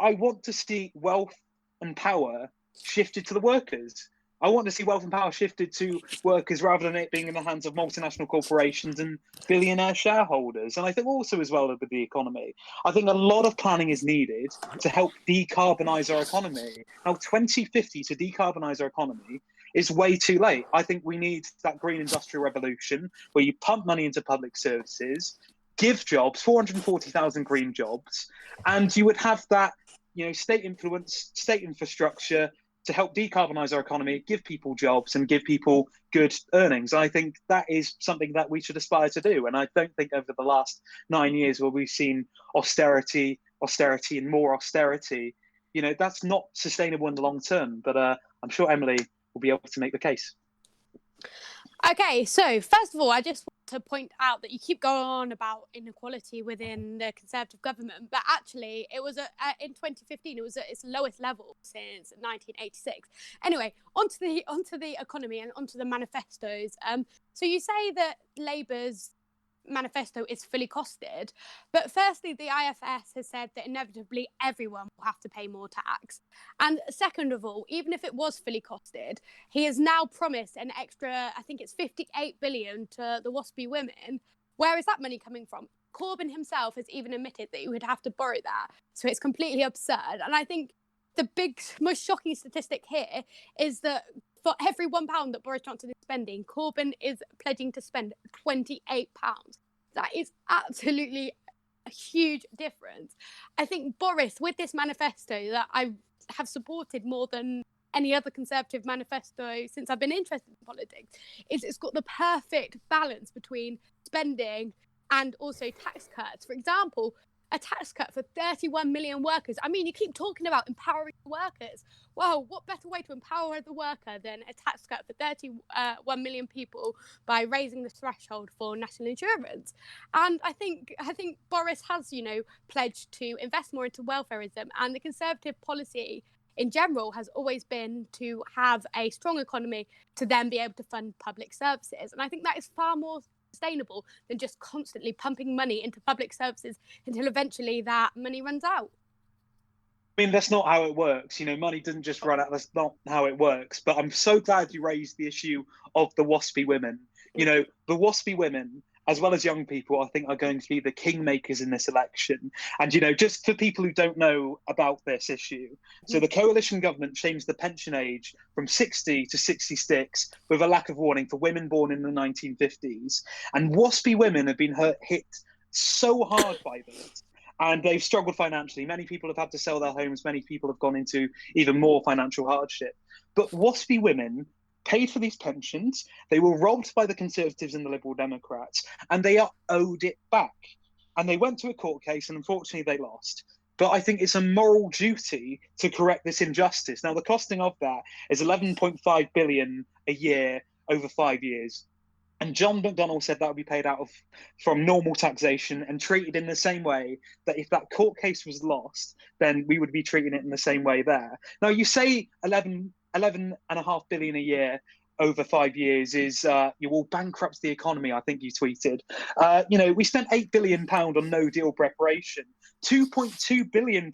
I want to see wealth and power shifted to the workers. I want to see wealth and power shifted to workers rather than it being in the hands of multinational corporations and billionaire shareholders. And I think also as well with the economy, I think a lot of planning is needed to help decarbonise our economy. Now, 2050 to decarbonise our economy is way too late. I think we need that green industrial revolution where you pump money into public services, give jobs, 440,000 green jobs, and you would have that, state influence, state infrastructure, to help decarbonise our economy, give people jobs and give people good earnings. I think that is something that we should aspire to do. And I don't think over the last 9 years where we've seen austerity and more austerity, that's not sustainable in the long term. But I'm sure Emily will be able to make the case. Okay, so first of all, I just want to point out that you keep going on about inequality within the Conservative government, but actually it was in 2015 it was at its lowest level since 1986. Anyway, onto the economy and onto the manifestos. So you say that Labour's manifesto is fully costed, but firstly the IFS has said that inevitably everyone will have to pay more tax, and second of all, even if it was fully costed, he has now promised an extra, I think it's 58 billion to the WASPy women. Where is that money coming from? Corbyn himself has even admitted that you would have to borrow that, so it's completely absurd. And I think the most shocking statistic here is that for every £1 that Boris Johnson is spending, Corbyn is pledging to spend £28. That is absolutely a huge difference. I think Boris, with this manifesto that I have supported more than any other Conservative manifesto since I've been interested in politics, it's got the perfect balance between spending and also tax cuts. For example, a tax cut for 31 million workers. I mean, you keep talking about empowering workers. Well, what better way to empower the worker than a tax cut for 31 million people by raising the threshold for national insurance? And I think Boris has, pledged to invest more into welfareism, and the Conservative policy in general has always been to have a strong economy to then be able to fund public services. And I think that is far more sustainable than just constantly pumping money into public services until eventually that money runs out. I mean, that's not how it works. Money doesn't just run out. That's not how it works. But I'm so glad you raised the issue of the WASPy women. The WASPy women, as well as young people, I think are going to be the kingmakers in this election. And, just for people who don't know about this issue, so the coalition government changed the pension age from 60 to 66 with a lack of warning for women born in the 1950s. And WASPy women have been hit so hard by this. And they've struggled financially. Many people have had to sell their homes. Many people have gone into even more financial hardship. But WASPy women paid for these pensions. They were robbed by the Conservatives and the Liberal Democrats, and they are owed it back. And they went to a court case, and unfortunately they lost. but I think it's a moral duty to correct this injustice. Now, the costing of that is 11.5 billion a year over 5 years. And John McDonnell said that would be paid out of from normal taxation and treated in the same way that if that court case was lost, then we would be treating it in the same way there. Now, you say 11.5 billion a year over 5 years is you will bankrupt the economy, I think you tweeted. We spent £8 billion on no deal preparation. £2.2 billion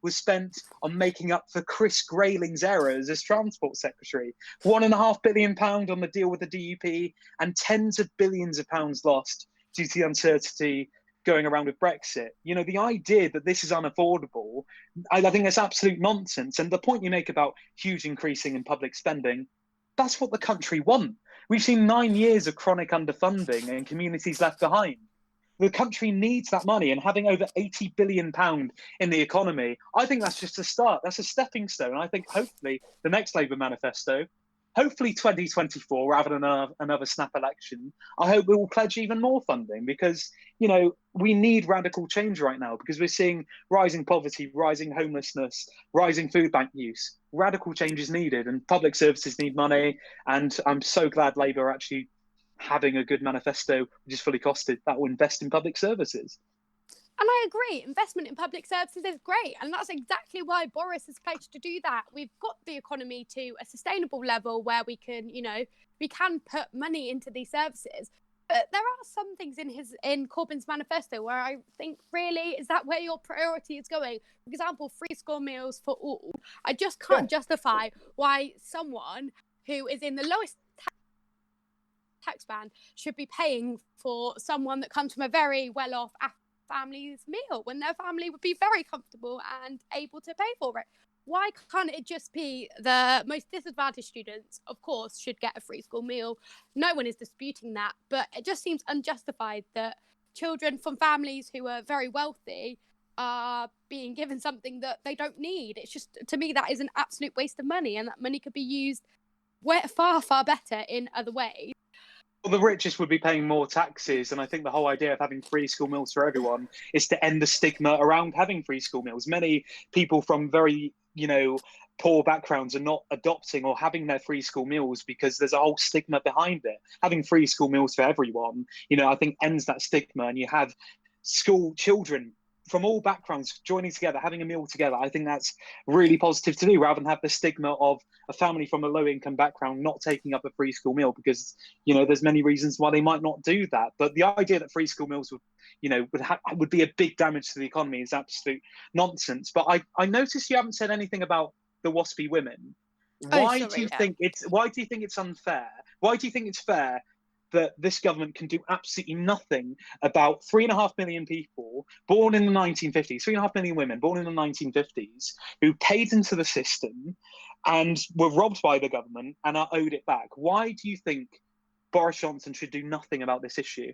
was spent on making up for Chris Grayling's errors as Transport Secretary, £1.5 billion on the deal with the DUP, and tens of billions of pounds lost due to the uncertainty going around with Brexit. The idea that this is unaffordable, I think that's absolute nonsense. And the point you make about huge increasing in public spending, that's what the country want. We've seen 9 years of chronic underfunding and communities left behind. The country needs that money, and having over £80 billion in the economy, I think that's just a start. That's a stepping stone. I think hopefully the next Labour manifesto, hopefully 2024 rather than another snap election, I hope we will pledge even more funding because, we need radical change right now because we're seeing rising poverty, rising homelessness, rising food bank use. Radical change is needed and public services need money. And I'm so glad Labour are actually having a good manifesto which is fully costed that will invest in public services. And I agree, investment in public services is great. And that's exactly why Boris has pledged to do that. We've got the economy to a sustainable level where we can, we can put money into these services. But there are some things in Corbyn's manifesto where I think, really, is that where your priority is going? For example, free school meals for all. I just can't justify why someone who is in the lowest tax band should be paying for someone that comes from a very well-off family's meal when their family would be very comfortable and able to pay for it. Why can't it just be the most disadvantaged students, of course, should get a free school meal? No one is disputing that, but it just seems unjustified that children from families who are very wealthy are being given something that they don't need. It's just, to me, that is an absolute waste of money, and that money could be used far, far better in other ways. Well, the richest would be paying more taxes, and I think the whole idea of having free school meals for everyone is to end the stigma around having free school meals. Many people from very, poor backgrounds are not adopting or having their free school meals because there's a whole stigma behind it. Having free school meals for everyone, I think ends that stigma, and you have school children from all backgrounds joining together, having a meal together. I think that's really positive to do, rather than have the stigma of a family from a low income background not taking up a free school meal because, there's many reasons why they might not do that. But the idea that free school meals would be a big damage to the economy is absolute nonsense. But I noticed you haven't said anything about the WASPy women. Why do you think it's unfair? Why do you think it's fair that this government can do absolutely nothing about 3.5 million people born in the 1950s, 3.5 million women born in the 1950s who paid into the system and were robbed by the government and are owed it back? Why do you think Boris Johnson should do nothing about this issue?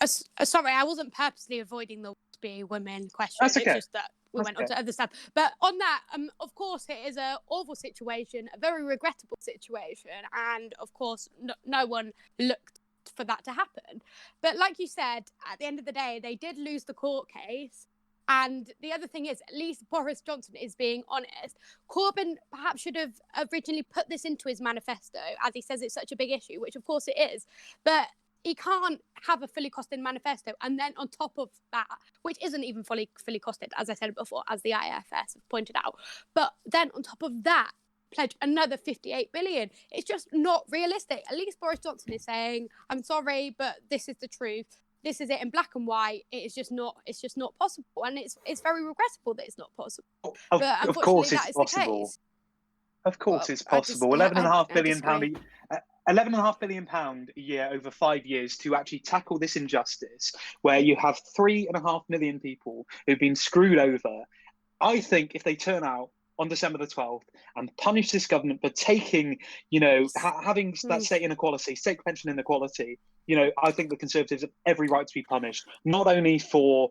Sorry, I wasn't purposely avoiding the WASPy women question. That's okay. It's just that we went on to other stuff. But on that, of course, it is an awful situation, a very regrettable situation. And of course, no one looked for that to happen. But like you said, at the end of the day, they did lose the court case. And the other thing is, at least Boris Johnson is being honest. Corbyn perhaps should have originally put this into his manifesto, as he says it's such a big issue, which of course it is. But he can't have a fully costed manifesto and then on top of that, which isn't even fully costed, as I said before, as the IFS have pointed out, but then on top of that, pledge another 58 billion. It's just not realistic. At least Boris Johnson is saying, I'm sorry, but this is the truth. This is it in black and white. It's just not possible. And it's very regrettable that it's not possible. Of course it's possible. Of course it's possible. £11.5 billion a year over 5 years to actually tackle this injustice where you have 3.5 million people who've been screwed over. I think if they turn out on December the 12th and punish this government for taking, having that state inequality, state pension inequality, I think the Conservatives have every right to be punished, not only for,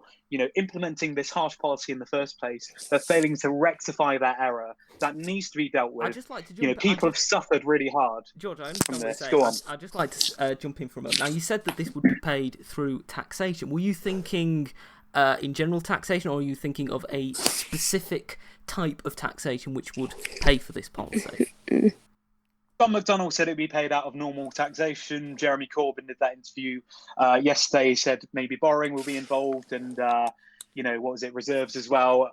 implementing this harsh policy in the first place, but failing to rectify that error. That needs to be dealt with. I'd just like to people have suffered really hard. George, I from this. say, Go on. I'd just like to jump in for a moment. Now, you said that this would be paid through taxation. Were you thinking in general taxation, or are you thinking of a specific type of taxation which would pay for this policy? John McDonnell said it'd be paid out of normal taxation. Jeremy Corbyn did that interview yesterday. He said maybe borrowing will be involved, and what was it, reserves as well.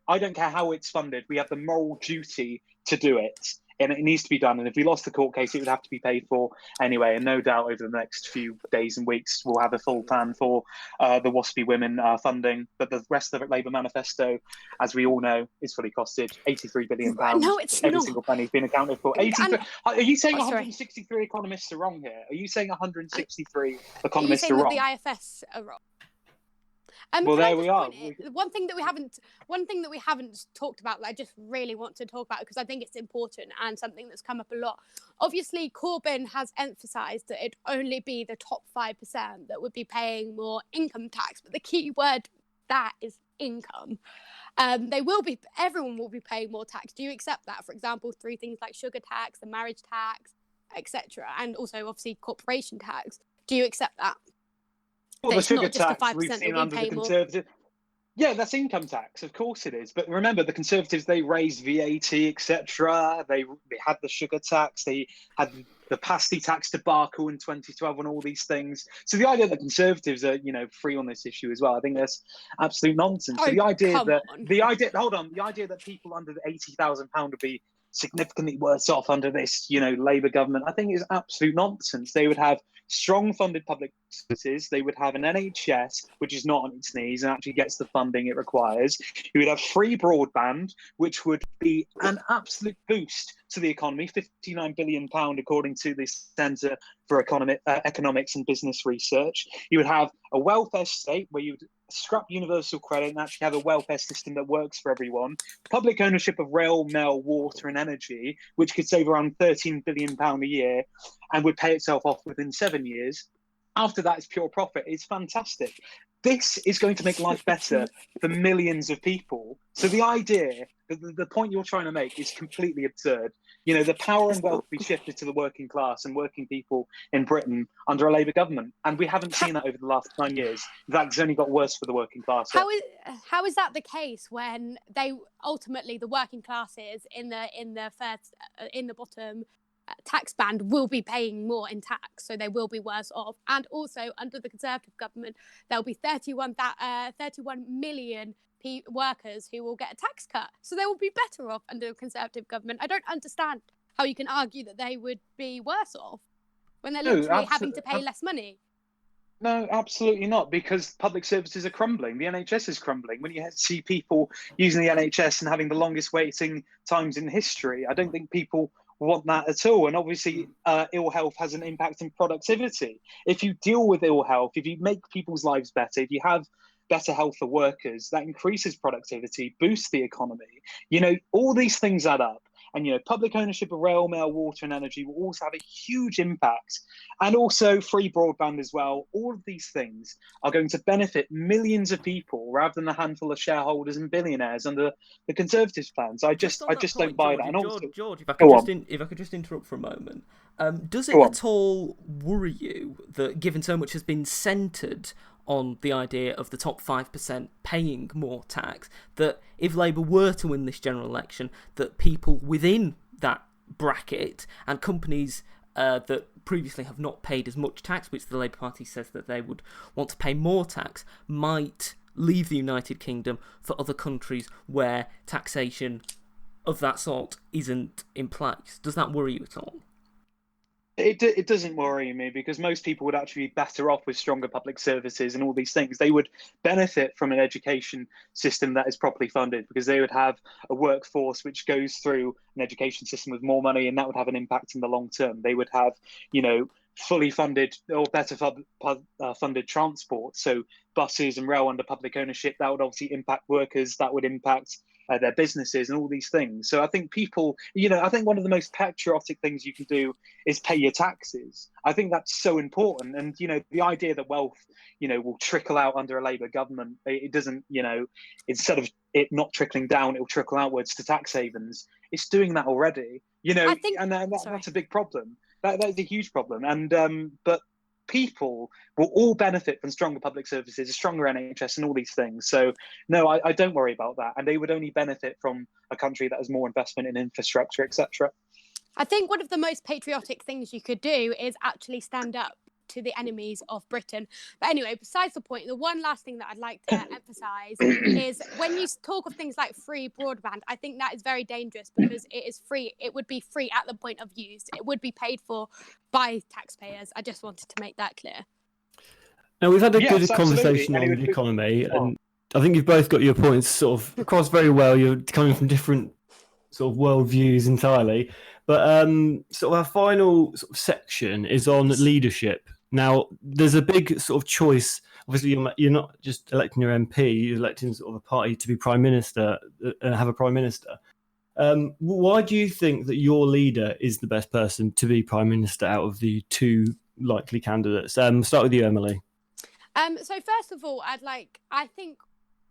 I don't care how it's funded. We have the moral duty to do it, and it needs to be done. And if we lost the court case, it would have to be paid for anyway. And no doubt over the next few days and weeks, we'll have a full plan for the WASPy women funding. But the rest of the Labour manifesto, as we all know, is fully costed £83 billion. No, it's Every not. single penny's been accounted for. 83. Are you saying Oh, sorry. 163 economists are wrong here? Are you saying 163 Are you economists saying are that wrong? the IFS are wrong? Well, can I there just we are. point it- One thing that we haven't talked about that I just really want to talk about because I think it's important and something that's come up a lot. Obviously, Corbyn has emphasised that it'd only be the top 5% that would be paying more income tax, but the key word that is income. Everyone will be paying more tax. Do you accept that? For example, through things like sugar tax, the marriage tax, etc., and also obviously corporation tax. Do you accept that? Well, the It's sugar not just the tax we've 5% seen that we under the pay more. Conservative. Yeah, that's income tax, of course it is. But remember, the Conservatives, they raised VAT, etc. They had the sugar tax. They had the pasty tax debacle in 2012 and all these things. So the idea that Conservatives are, free on this issue as well, I think that's absolute nonsense. So the idea that people under the £80,000 would be significantly worse off under this, Labour government, I think is absolute nonsense. They would have strong funded public services. They would have an NHS, which is not on its knees and actually gets the funding it requires. You would have free broadband, which would be an absolute boost to the economy, £59 billion, according to the Centre for Economics and Business Research. You would have a welfare state where you would scrap universal credit and actually have a welfare system that works for everyone. Public ownership of rail, mail, water and energy, which could save around £13 billion a year and would pay itself off within 7 years. After that, it's pure profit. It's fantastic. This is going to make life better for millions of people. So the idea, the point you're trying to make is completely absurd. The power and wealth will be shifted to the working class and working people in Britain under a Labour government. And we haven't seen that over the last 9 years. In fact, it's only got worse for the working class. How is that the case when they ultimately, the working classes in the bottom tax band will be paying more in tax, so they will be worse off. And also under the Conservative government, there'll be 31 million workers who will get a tax cut, so they will be better off under the Conservative government. I don't understand how you can argue that they would be worse off when they're literally having to pay less money. No, absolutely not, because public services are crumbling. The NHS is crumbling. When you see people using the NHS and having the longest waiting times in history, I don't think people want that at all. And obviously, ill health has an impact on productivity. If you deal with ill health, if you make people's lives better, if you have better health for workers, that increases productivity, boosts the economy. All these things add up. And, public ownership of rail, mail, water and energy will also have a huge impact. And also free broadband as well. All of these things are going to benefit millions of people rather than a handful of shareholders and billionaires under the Conservatives' plans. I just don't buy that. And also, George, if I could just interrupt for a moment. Does it at all worry you that, given so much has been centred on the idea of the top 5% paying more tax, that if Labour were to win this general election, that people within that bracket and companies that previously have not paid as much tax, which the Labour Party says that they would want to pay more tax, might leave the United Kingdom for other countries where taxation of that sort isn't in place? Does that worry you at all? It doesn't worry me, because most people would actually be better off with stronger public services and all these things. They would benefit from an education system that is properly funded, because they would have a workforce which goes through an education system with more money, and that would have an impact in the long term. They would have, fully funded or better funded transport. So buses and rail under public ownership, that would obviously impact workers, that would impact their businesses and all these things. So I think people, I think one of the most patriotic things you can do is pay your taxes. I think that's so important. And, the idea that wealth, will trickle out under a Labour government, it doesn't, instead of it not trickling down, it'll trickle outwards to tax havens. It's doing that already, I think, that's a big problem. That's a huge problem. And, but people will all benefit from stronger public services, a stronger NHS, and all these things. So, no, I don't worry about that. And they would only benefit from a country that has more investment in infrastructure, etc. I think one of the most patriotic things you could do is actually stand up to the enemies of Britain. But anyway, besides the point, the one last thing that I'd like to emphasise is when you talk of things like free broadband, I think that is very dangerous because it is free. It would be free at the point of use. It would be paid for by taxpayers. I just wanted to make that clear. Now, we've had a Yes, good absolutely. conversation And it on would the be- economy, and I think you've both got your points sort of across very well. You're coming from different sort of world views entirely. But sort of our final sort of section is on leadership. Now, there's a big sort of choice. Obviously, you're not just electing your MP, you're electing sort of a party to be Prime Minister and have a Prime Minister. Why do you think that your leader is the best person to be Prime Minister out of the two likely candidates? Start with you, Emily. So first of all, I think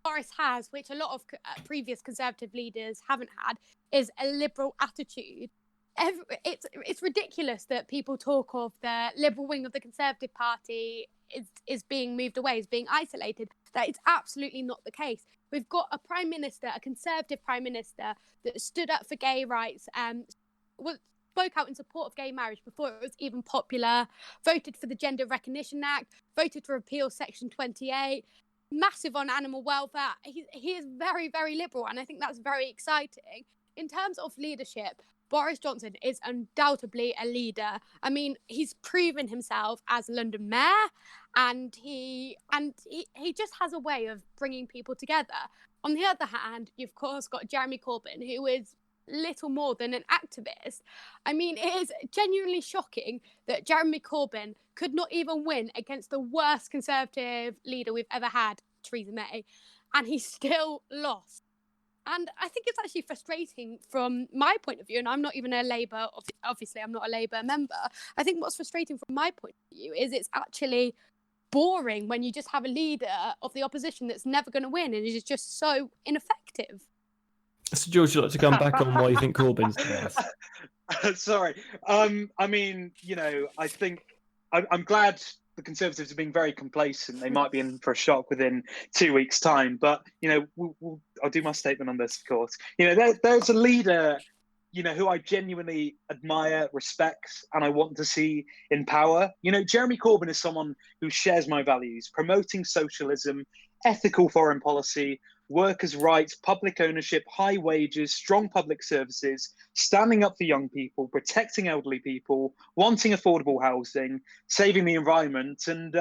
Boris has, which a lot of previous Conservative leaders haven't had, is a liberal attitude. It's ridiculous that people talk of the liberal wing of the Conservative Party is being moved away, is being isolated. That is absolutely not the case. We've got a Prime Minister, a Conservative Prime Minister, that stood up for gay rights, spoke out in support of gay marriage before it was even popular, voted for the Gender Recognition Act, voted to repeal Section 28, massive on animal welfare. He is very, very liberal, and I think that's very exciting. In terms of leadership, Boris Johnson is undoubtedly a leader. I mean, he's proven himself as London mayor, and he just has a way of bringing people together. On the other hand, you've of course got Jeremy Corbyn, who is little more than an activist. I mean, it is genuinely shocking that Jeremy Corbyn could not even win against the worst Conservative leader we've ever had, Theresa May, and he still lost. And I think it's actually frustrating from my point of view, and I'm not even a Labour, obviously I'm not a Labour member. I think what's frustrating from my point of view is it's actually boring when you just have a leader of the opposition that's never going to win and is just so ineffective. So, George, you'd like to come back on why you think Corbyn's the best? Sorry. I mean, I think I'm glad the Conservatives are being very complacent. They might be in for a shock within 2 weeks' time. But, I'll do my statement on this, of course. There's a leader, who I genuinely admire, respect, and I want to see in power. Jeremy Corbyn is someone who shares my values, promoting socialism, ethical foreign policy, workers' rights, public ownership, high wages, strong public services, standing up for young people, protecting elderly people, wanting affordable housing, saving the environment, and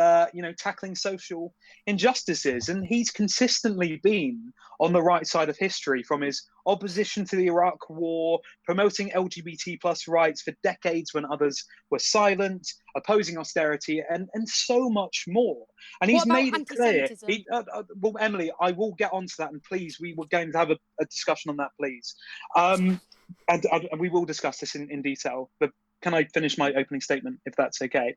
tackling social injustices. And he's consistently been on the right side of history, from his opposition to the Iraq War, promoting LGBT plus rights for decades when others were silent, opposing austerity, and so much more. And he's made it clear. Well, Emily, I will get onto that, and please, we were going to have a discussion on that, please. And we will discuss this in detail. But can I finish my opening statement, if that's okay?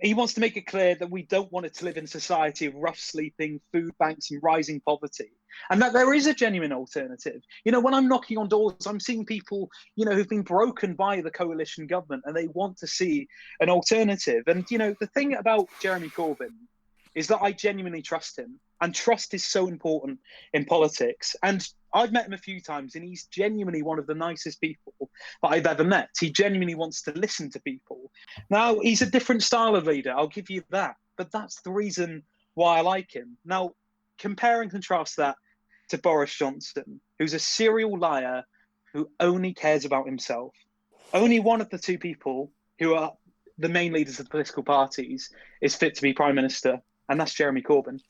He wants to make it clear that we don't want to live in a society of rough sleeping, food banks, and rising poverty, and that there is a genuine alternative. When I'm knocking on doors, I'm seeing people, who've been broken by the coalition government, and they want to see an alternative. And, the thing about Jeremy Corbyn is that I genuinely trust him, and trust is so important in politics. And I've met him a few times, and he's genuinely one of the nicest people that I've ever met. He genuinely wants to listen to people. Now, he's a different style of leader, I'll give you that, but that's the reason why I like him. Now, compare and contrast that to Boris Johnson, who's a serial liar who only cares about himself. Only one of the two people who are the main leaders of the political parties is fit to be Prime Minister, and that's Jeremy Corbyn.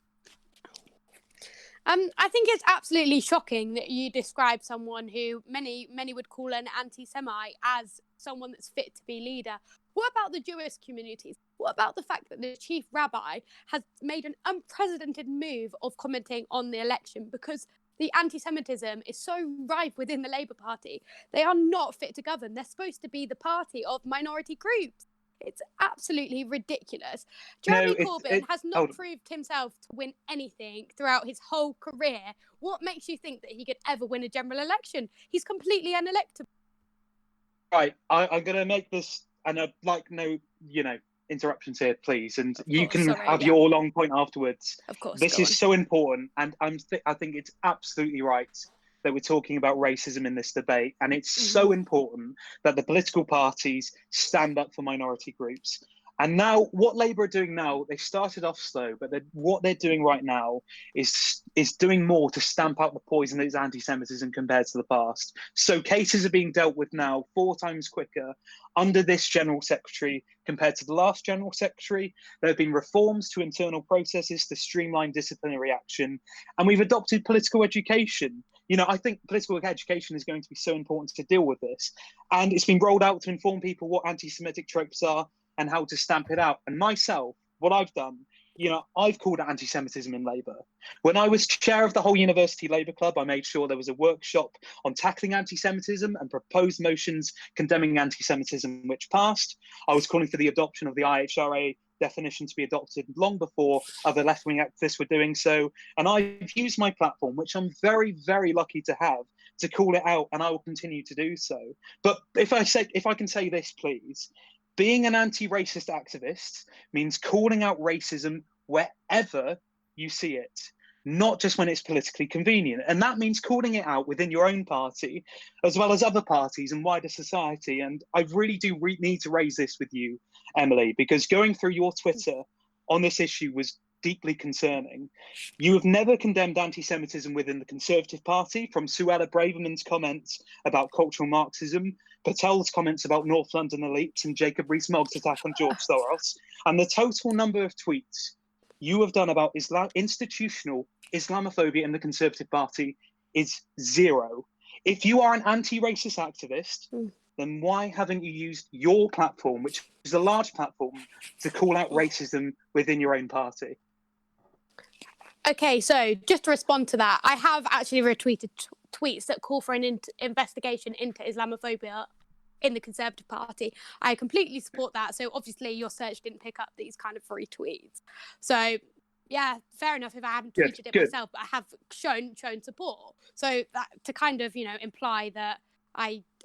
I think it's absolutely shocking that you describe someone who many would call an anti-Semite as someone that's fit to be leader. What about the Jewish communities? What about the fact that the chief rabbi has made an unprecedented move of commenting on the election because the anti-Semitism is so rife within the Labour Party? They are not fit to govern. They're supposed to be the party of minority groups. It's absolutely ridiculous. Jeremy Corbyn has not proved himself to win anything throughout his whole career. What makes you think that he could ever win a general election? He's completely unelectable. Right, I'm going to make this, and interruptions here, please, and you course, can sorry, have yeah. your long point afterwards. Of course. This go is on. so important, and I think it's absolutely right that we're talking about racism in this debate, and it's so important that the political parties stand up for minority groups. And now, what Labour are doing now, they started off slow, but what they're doing right now is doing more to stamp out the poison that is anti-Semitism compared to the past. So cases are being dealt with now 4 times quicker under this General Secretary compared to the last General Secretary. There have been reforms to internal processes to streamline disciplinary action, and we've adopted political education. I think political education is going to be so important to deal with this, and it's been rolled out to inform people what anti-Semitic tropes are and how to stamp it out. And myself, what I've done, I've called it anti-Semitism in Labour. When I was chair of the whole University Labour Club, I made sure there was a workshop on tackling anti-Semitism and proposed motions condemning anti-Semitism, which passed. I was calling for the adoption of the IHRA definition to be adopted long before other left-wing activists were doing so. And I've used my platform, which I'm very, very lucky to have, to call it out, and I will continue to do so. But if I can say this, please, being an anti-racist activist means calling out racism wherever you see it, not just when it's politically convenient. And that means calling it out within your own party, as well as other parties and wider society. And I really do need to raise this with you, Emily, because going through your Twitter on this issue was deeply concerning. You have never condemned anti-Semitism within the Conservative Party, from Suella Braverman's comments about cultural Marxism, Patel's comments about North London elites, and Jacob Rees-Mogg's attack on George Soros, and the total number of tweets you have done about institutional Islamophobia in the Conservative Party is 0. If you are an anti-racist activist, then why haven't you used your platform, which is a large platform, to call out racism within your own party? Okay, so just to respond to that, I have actually retweeted tweets that call for an investigation into Islamophobia in the Conservative Party. I completely support that. So obviously your search didn't pick up these kind of retweets. So yeah, fair enough if I haven't tweeted it myself, but I have shown support. So that to kind of, imply that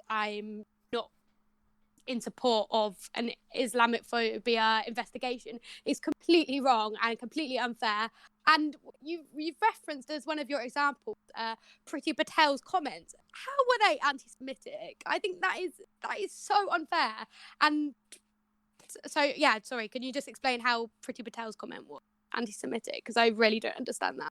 I'm not in support of an Islamophobia investigation is completely wrong and completely unfair. And you've referenced as one of your examples, Priti Patel's comments. How were they anti-Semitic? I think that is so unfair. And so, yeah, sorry, can you just explain how Priti Patel's comment was anti-Semitic? Because I really don't understand that.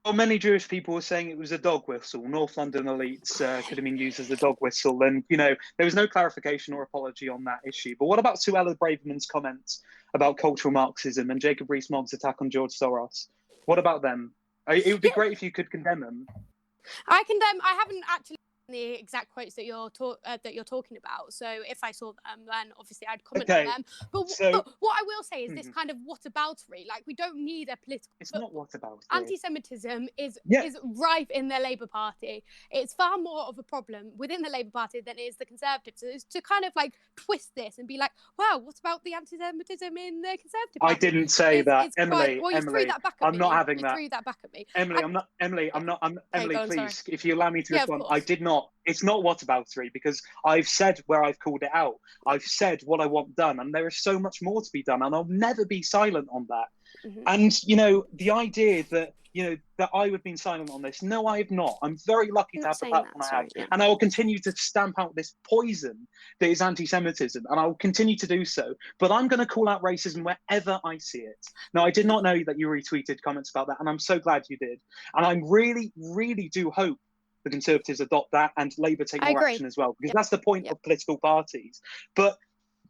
Well, many Jewish people were saying it was a dog whistle. North London elites could have been used as a dog whistle. And, there was no clarification or apology on that issue. But what about Suella Braverman's comments about cultural Marxism and Jacob Rees-Mogg's attack on George Soros? What about them? It would be great if you could condemn them. I haven't actually the exact quotes that you're talking about. So if I saw them, then obviously I'd comment on them. But what I will say is this kind of whataboutery. Like, we don't need a political. It's not whataboutery. Anti-Semitism is rife in the Labour Party. It's far more of a problem within the Labour Party than it is the Conservatives. So it's to kind of like twist this and be like, wow, what about the anti-Semitism in the Conservative Party? I didn't say that, Emily. Well, you threw that back at me. I'm not having that. You threw that back at me. Emily, I'm not. Emily, please, sorry. if you allow me to respond, course. I did not. It's not whataboutery, because I've said where I've called it out. I've said what I want done, and there is so much more to be done, and I'll never be silent on that. And the idea that that I would have been silent on this, no, I have not. I'm very lucky to have the platform I have, and I will continue to stamp out this poison that is anti-Semitism, and I will continue to do so. But I'm going to call out racism wherever I see it. Now, I did not know that you retweeted comments about that, and I'm so glad you did. And I really, really do hope the Conservatives adopt that and Labour take more action as well, because that's the point of political parties. But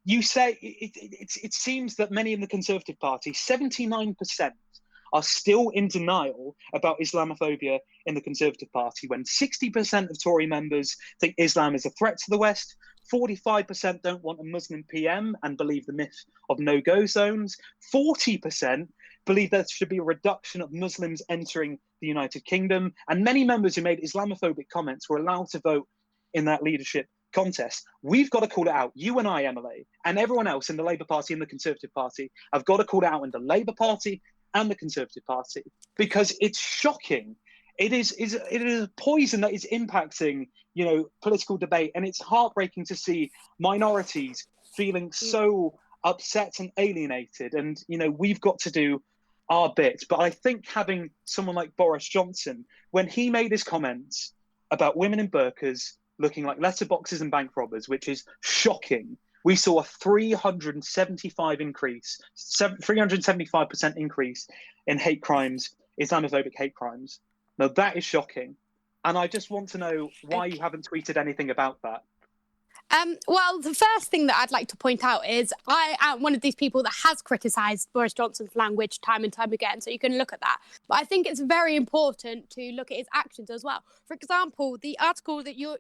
you say it seems that many in the Conservative Party, 79%, are still in denial about Islamophobia in the Conservative Party, when 60% of Tory members think Islam is a threat to the West, 45% don't want a Muslim PM and believe the myth of no-go zones, 40% believe there should be a reduction of Muslims entering the United Kingdom, and many members who made Islamophobic comments were allowed to vote in that leadership contest. We've got to call it out. You and I, Emily, and everyone else in the Labour Party and the Conservative Party have got to call it out in the Labour Party and the Conservative Party, because it's shocking. It is a poison that is impacting, political debate, and it's heartbreaking to see minorities feeling so upset and alienated. And, we've got to do our bit. But I think having someone like Boris Johnson, when he made his comments about women in burqas looking like letterboxes and bank robbers, which is shocking. We saw a 375% increase in hate crimes, Islamophobic hate crimes. Now that is shocking. And I just want to know why you haven't tweeted anything about that. Well, the first thing that I'd like to point out is I am one of these people that has criticised Boris Johnson's language time and time again, so you can look at that. But I think it's very important to look at his actions as well. For example, the article that you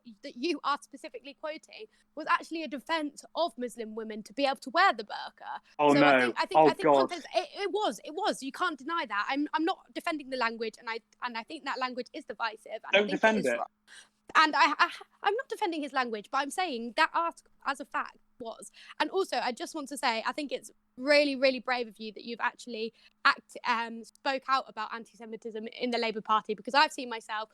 are specifically quoting was actually a defence of Muslim women to be able to wear the burqa. Oh, so no. I think God. it was. You can't deny that. I'm not defending the language, and I think that language is divisive. And Don't defend it. Wrong. And I'm not defending his language, but I'm saying that article, as a fact, was. And also, I just want to say, I think it's really, really brave of you that you've actually spoke out about anti-Semitism in the Labour Party, because I've seen myself,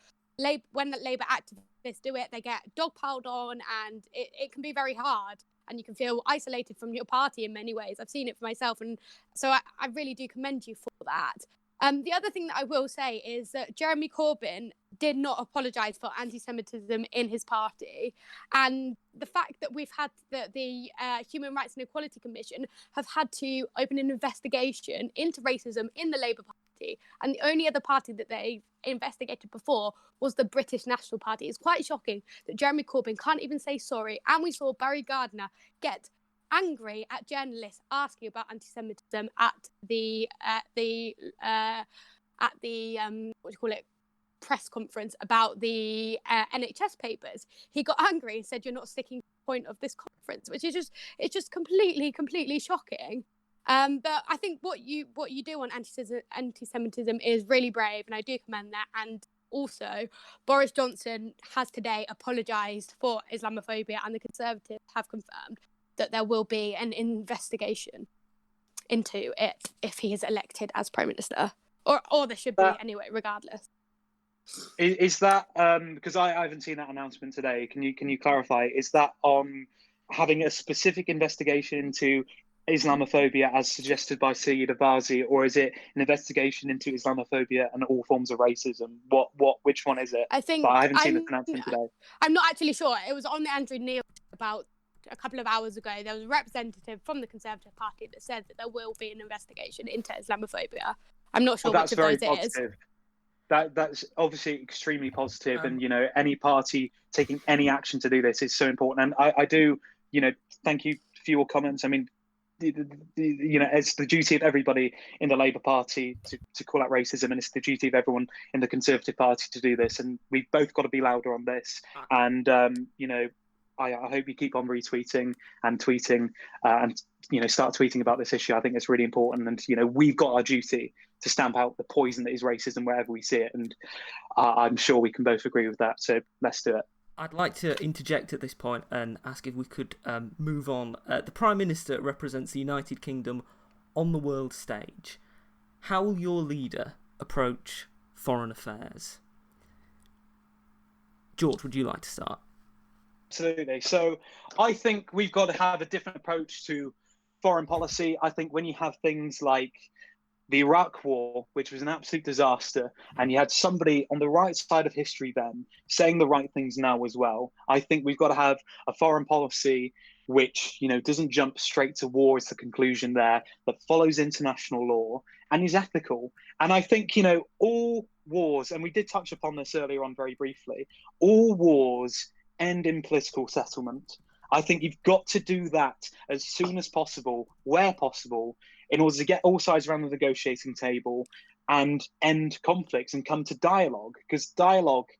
when the Labour activists do it, they get dogpiled on, and it can be very hard. And you can feel isolated from your party in many ways. I've seen it for myself. And so I really do commend you for that. The other thing that I will say is that Jeremy Corbyn did not apologise for anti-Semitism in his party. And the fact that we've had the Human Rights and Equality Commission have had to open an investigation into racism in the Labour Party, and the only other party that they investigated before was the British National Party. It's quite shocking that Jeremy Corbyn can't even say sorry. And we saw Barry Gardiner get angry at journalists asking about anti-Semitism at the press conference about the NHS papers. He got angry and said, "You're not sticking to the point of this conference," which is just completely shocking. But I think what you do on anti-Semitism is really brave, and I do commend that. And also, Boris Johnson has today apologised for Islamophobia, and the Conservatives have confirmed that there will be an investigation into it if he is elected as Prime Minister. Or there should be anyway, regardless. Is that, because I haven't seen that announcement today, can you clarify, is that on having a specific investigation into Islamophobia as suggested by Saeed Abazi, or is it an investigation into Islamophobia and all forms of racism? Which one is it? I think but I haven't seen this announcement today. I'm not actually sure. It was on the Andrew Neil about a couple of hours ago. There was a representative from the Conservative Party that said that there will be an investigation into Islamophobia. I'm not sure which of those it is. That's obviously extremely positive, and any party taking any action to do this is so important. And I do, thank you for your comments. I mean, it's the duty of everybody in the Labour Party to call out racism, and it's the duty of everyone in the Conservative Party to do this. And we've both got to be louder on this. And I hope you keep on retweeting and tweeting, and start tweeting about this issue. I think it's really important, and we've got our duty to stamp out the poison that is racism wherever we see it. And I'm sure we can both agree with that. So let's do it. I'd like to interject at this point and ask if we could move on. The Prime Minister represents the United Kingdom on the world stage. How will your leader approach foreign affairs? George, would you like to start? Absolutely. So I think we've got to have a different approach to foreign policy. I think when you have things like the Iraq War, which was an absolute disaster, and you had somebody on the right side of history then saying the right things now as well, I think we've got to have a foreign policy which, doesn't jump straight to war as the conclusion there, but follows international law and is ethical. And I think, all wars, and we did touch upon this earlier on very briefly, all wars end in political settlement. I think you've got to do that as soon as possible, where possible, in order to get all sides around the negotiating table and end conflicts and come to dialogue. Because dialogue,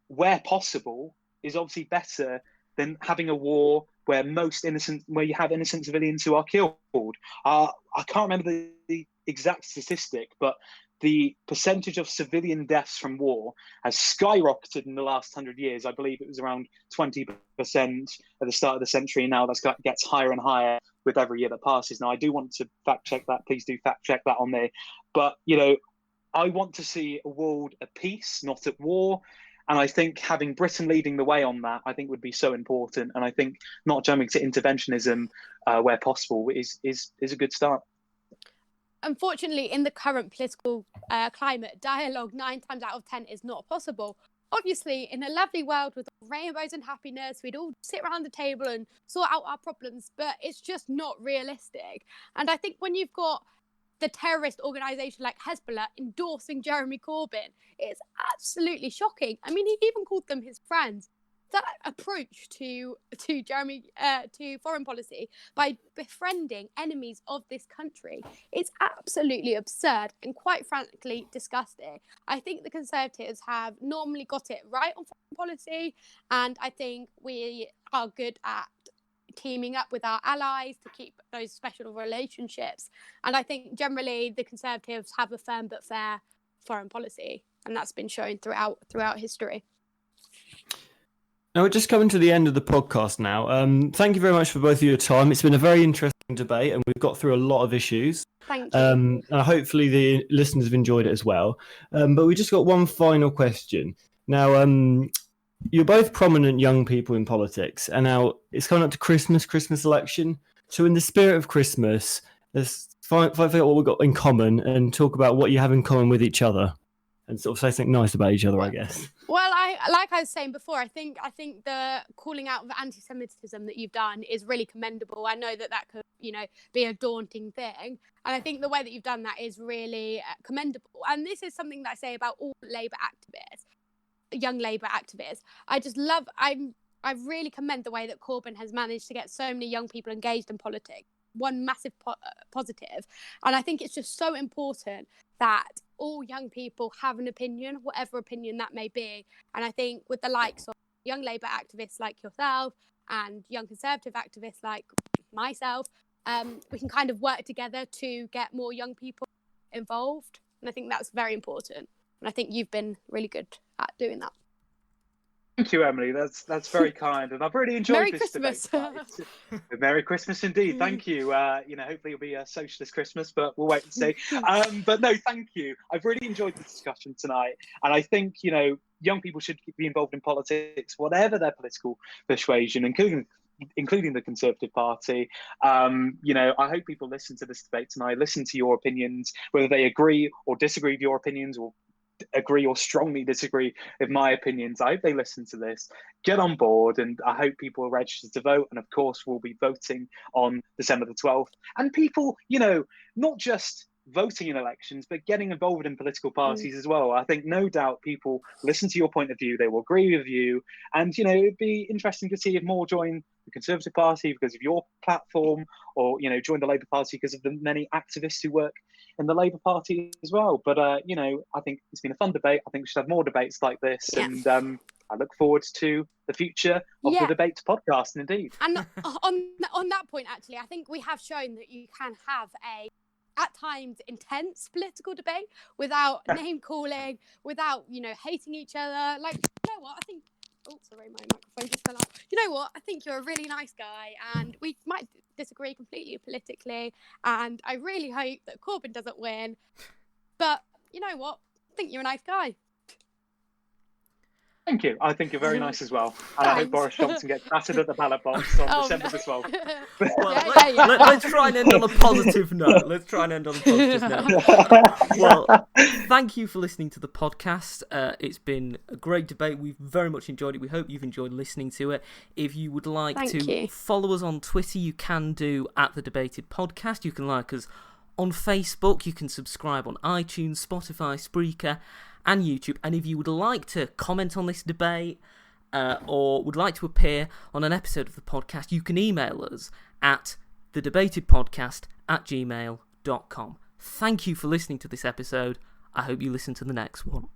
where possible, is obviously better than having a war where you have innocent civilians who are killed. I can't remember the exact statistic, but the percentage of civilian deaths from war has skyrocketed in the last 100 years. I believe it was around 20% at the start of the century. Now that gets higher and higher with every year that passes. Now, I do want to fact check that. Please do fact check that on there. But, I want to see a world at peace, not at war. And I think having Britain leading the way on that, I think would be so important. And I think not jumping to interventionism where possible is a good start. Unfortunately, in the current political climate, dialogue 9 times out of 10 is not possible. Obviously, in a lovely world with rainbows and happiness, we'd all sit around the table and sort out our problems, but it's just not realistic. And I think when you've got the terrorist organisation like Hezbollah endorsing Jeremy Corbyn, it's absolutely shocking. I mean, he even called them his friends. That approach to foreign policy by befriending enemies of this country is absolutely absurd and quite frankly disgusting. I think the Conservatives have normally got it right on foreign policy, and I think we are good at teaming up with our allies to keep those special relationships. And I think generally the Conservatives have a firm but fair foreign policy, and that's been shown throughout history. Now, we're just coming to the end of the podcast now. Thank you very much for both of your time. It's been a very interesting debate, and we've got through a lot of issues. Thank you. And hopefully the listeners have enjoyed it as well. But we just got one final question. Now, you're both prominent young people in politics, and now it's coming up to Christmas election. So in the spirit of Christmas, let's find out what we've got in common and talk about what you have in common with each other and sort of say something nice about each other, I guess. Well, like I was saying before, I think the calling out of anti-Semitism that you've done is really commendable. I know that could, be a daunting thing. And I think the way that you've done that is really commendable. And this is something that I say about all Labour activists, young Labour activists. I really commend the way that Corbyn has managed to get so many young people engaged in politics. One massive positive. And I think it's just so important that all young people have an opinion, whatever opinion that may be. And I think with the likes of young Labour activists like yourself and young Conservative activists like myself, we can kind of work together to get more young people involved. And I think that's very important. And I think you've been really good at doing that. Thank you, Emily. That's very kind, and I've really enjoyed Merry this Christmas. debate. Merry Christmas indeed. Thank you. Hopefully it'll be a socialist Christmas, but we'll wait and see. But no, thank you. I've really enjoyed the discussion tonight, and I think young people should be involved in politics, whatever their political persuasion, including the Conservative Party. I hope people listen to this debate tonight, listen to your opinions, whether they agree or disagree with your opinions, or agree or strongly disagree with my opinions. I hope they listen to this, get on board, and I hope people are registered to vote. And of course, we'll be voting on December the 12th. And people, not just voting in elections, but getting involved in political parties as well. I think no doubt people listen to your point of view, they will agree with you. And, it'd be interesting to see if more join the Conservative Party because of your platform, or, join the Labour Party because of the many activists who work in the Labour Party as well. But, I think it's been a fun debate. I think we should have more debates like this. Yeah. And I look forward to the future of the Debate podcast, indeed. And on that point, actually, I think we have shown that you can have at times intense political debate without name calling, without hating each other. Like, what I think. Oh, sorry, my microphone just fell out. I think you're a really nice guy, and we might disagree completely politically. And I really hope that Corbyn doesn't win. But I think you're a nice guy. Thank you. I think you're very nice as well. And I hope Boris Johnson gets battered at the ballot box on December the 12th. Well, let's try and end on a positive note. Well, thank you for listening to the podcast. It's been a great debate. We've very much enjoyed it. We hope you've enjoyed listening to it. If you would like to follow us on Twitter, you can do at The Debated Podcast. You can like us on Facebook. You can subscribe on iTunes, Spotify, Spreaker, and YouTube. And if you would like to comment on this debate or would like to appear on an episode of the podcast, you can email us at thedebatedpodcast@gmail.com. Thank you for listening to this episode. I hope you listen to the next one.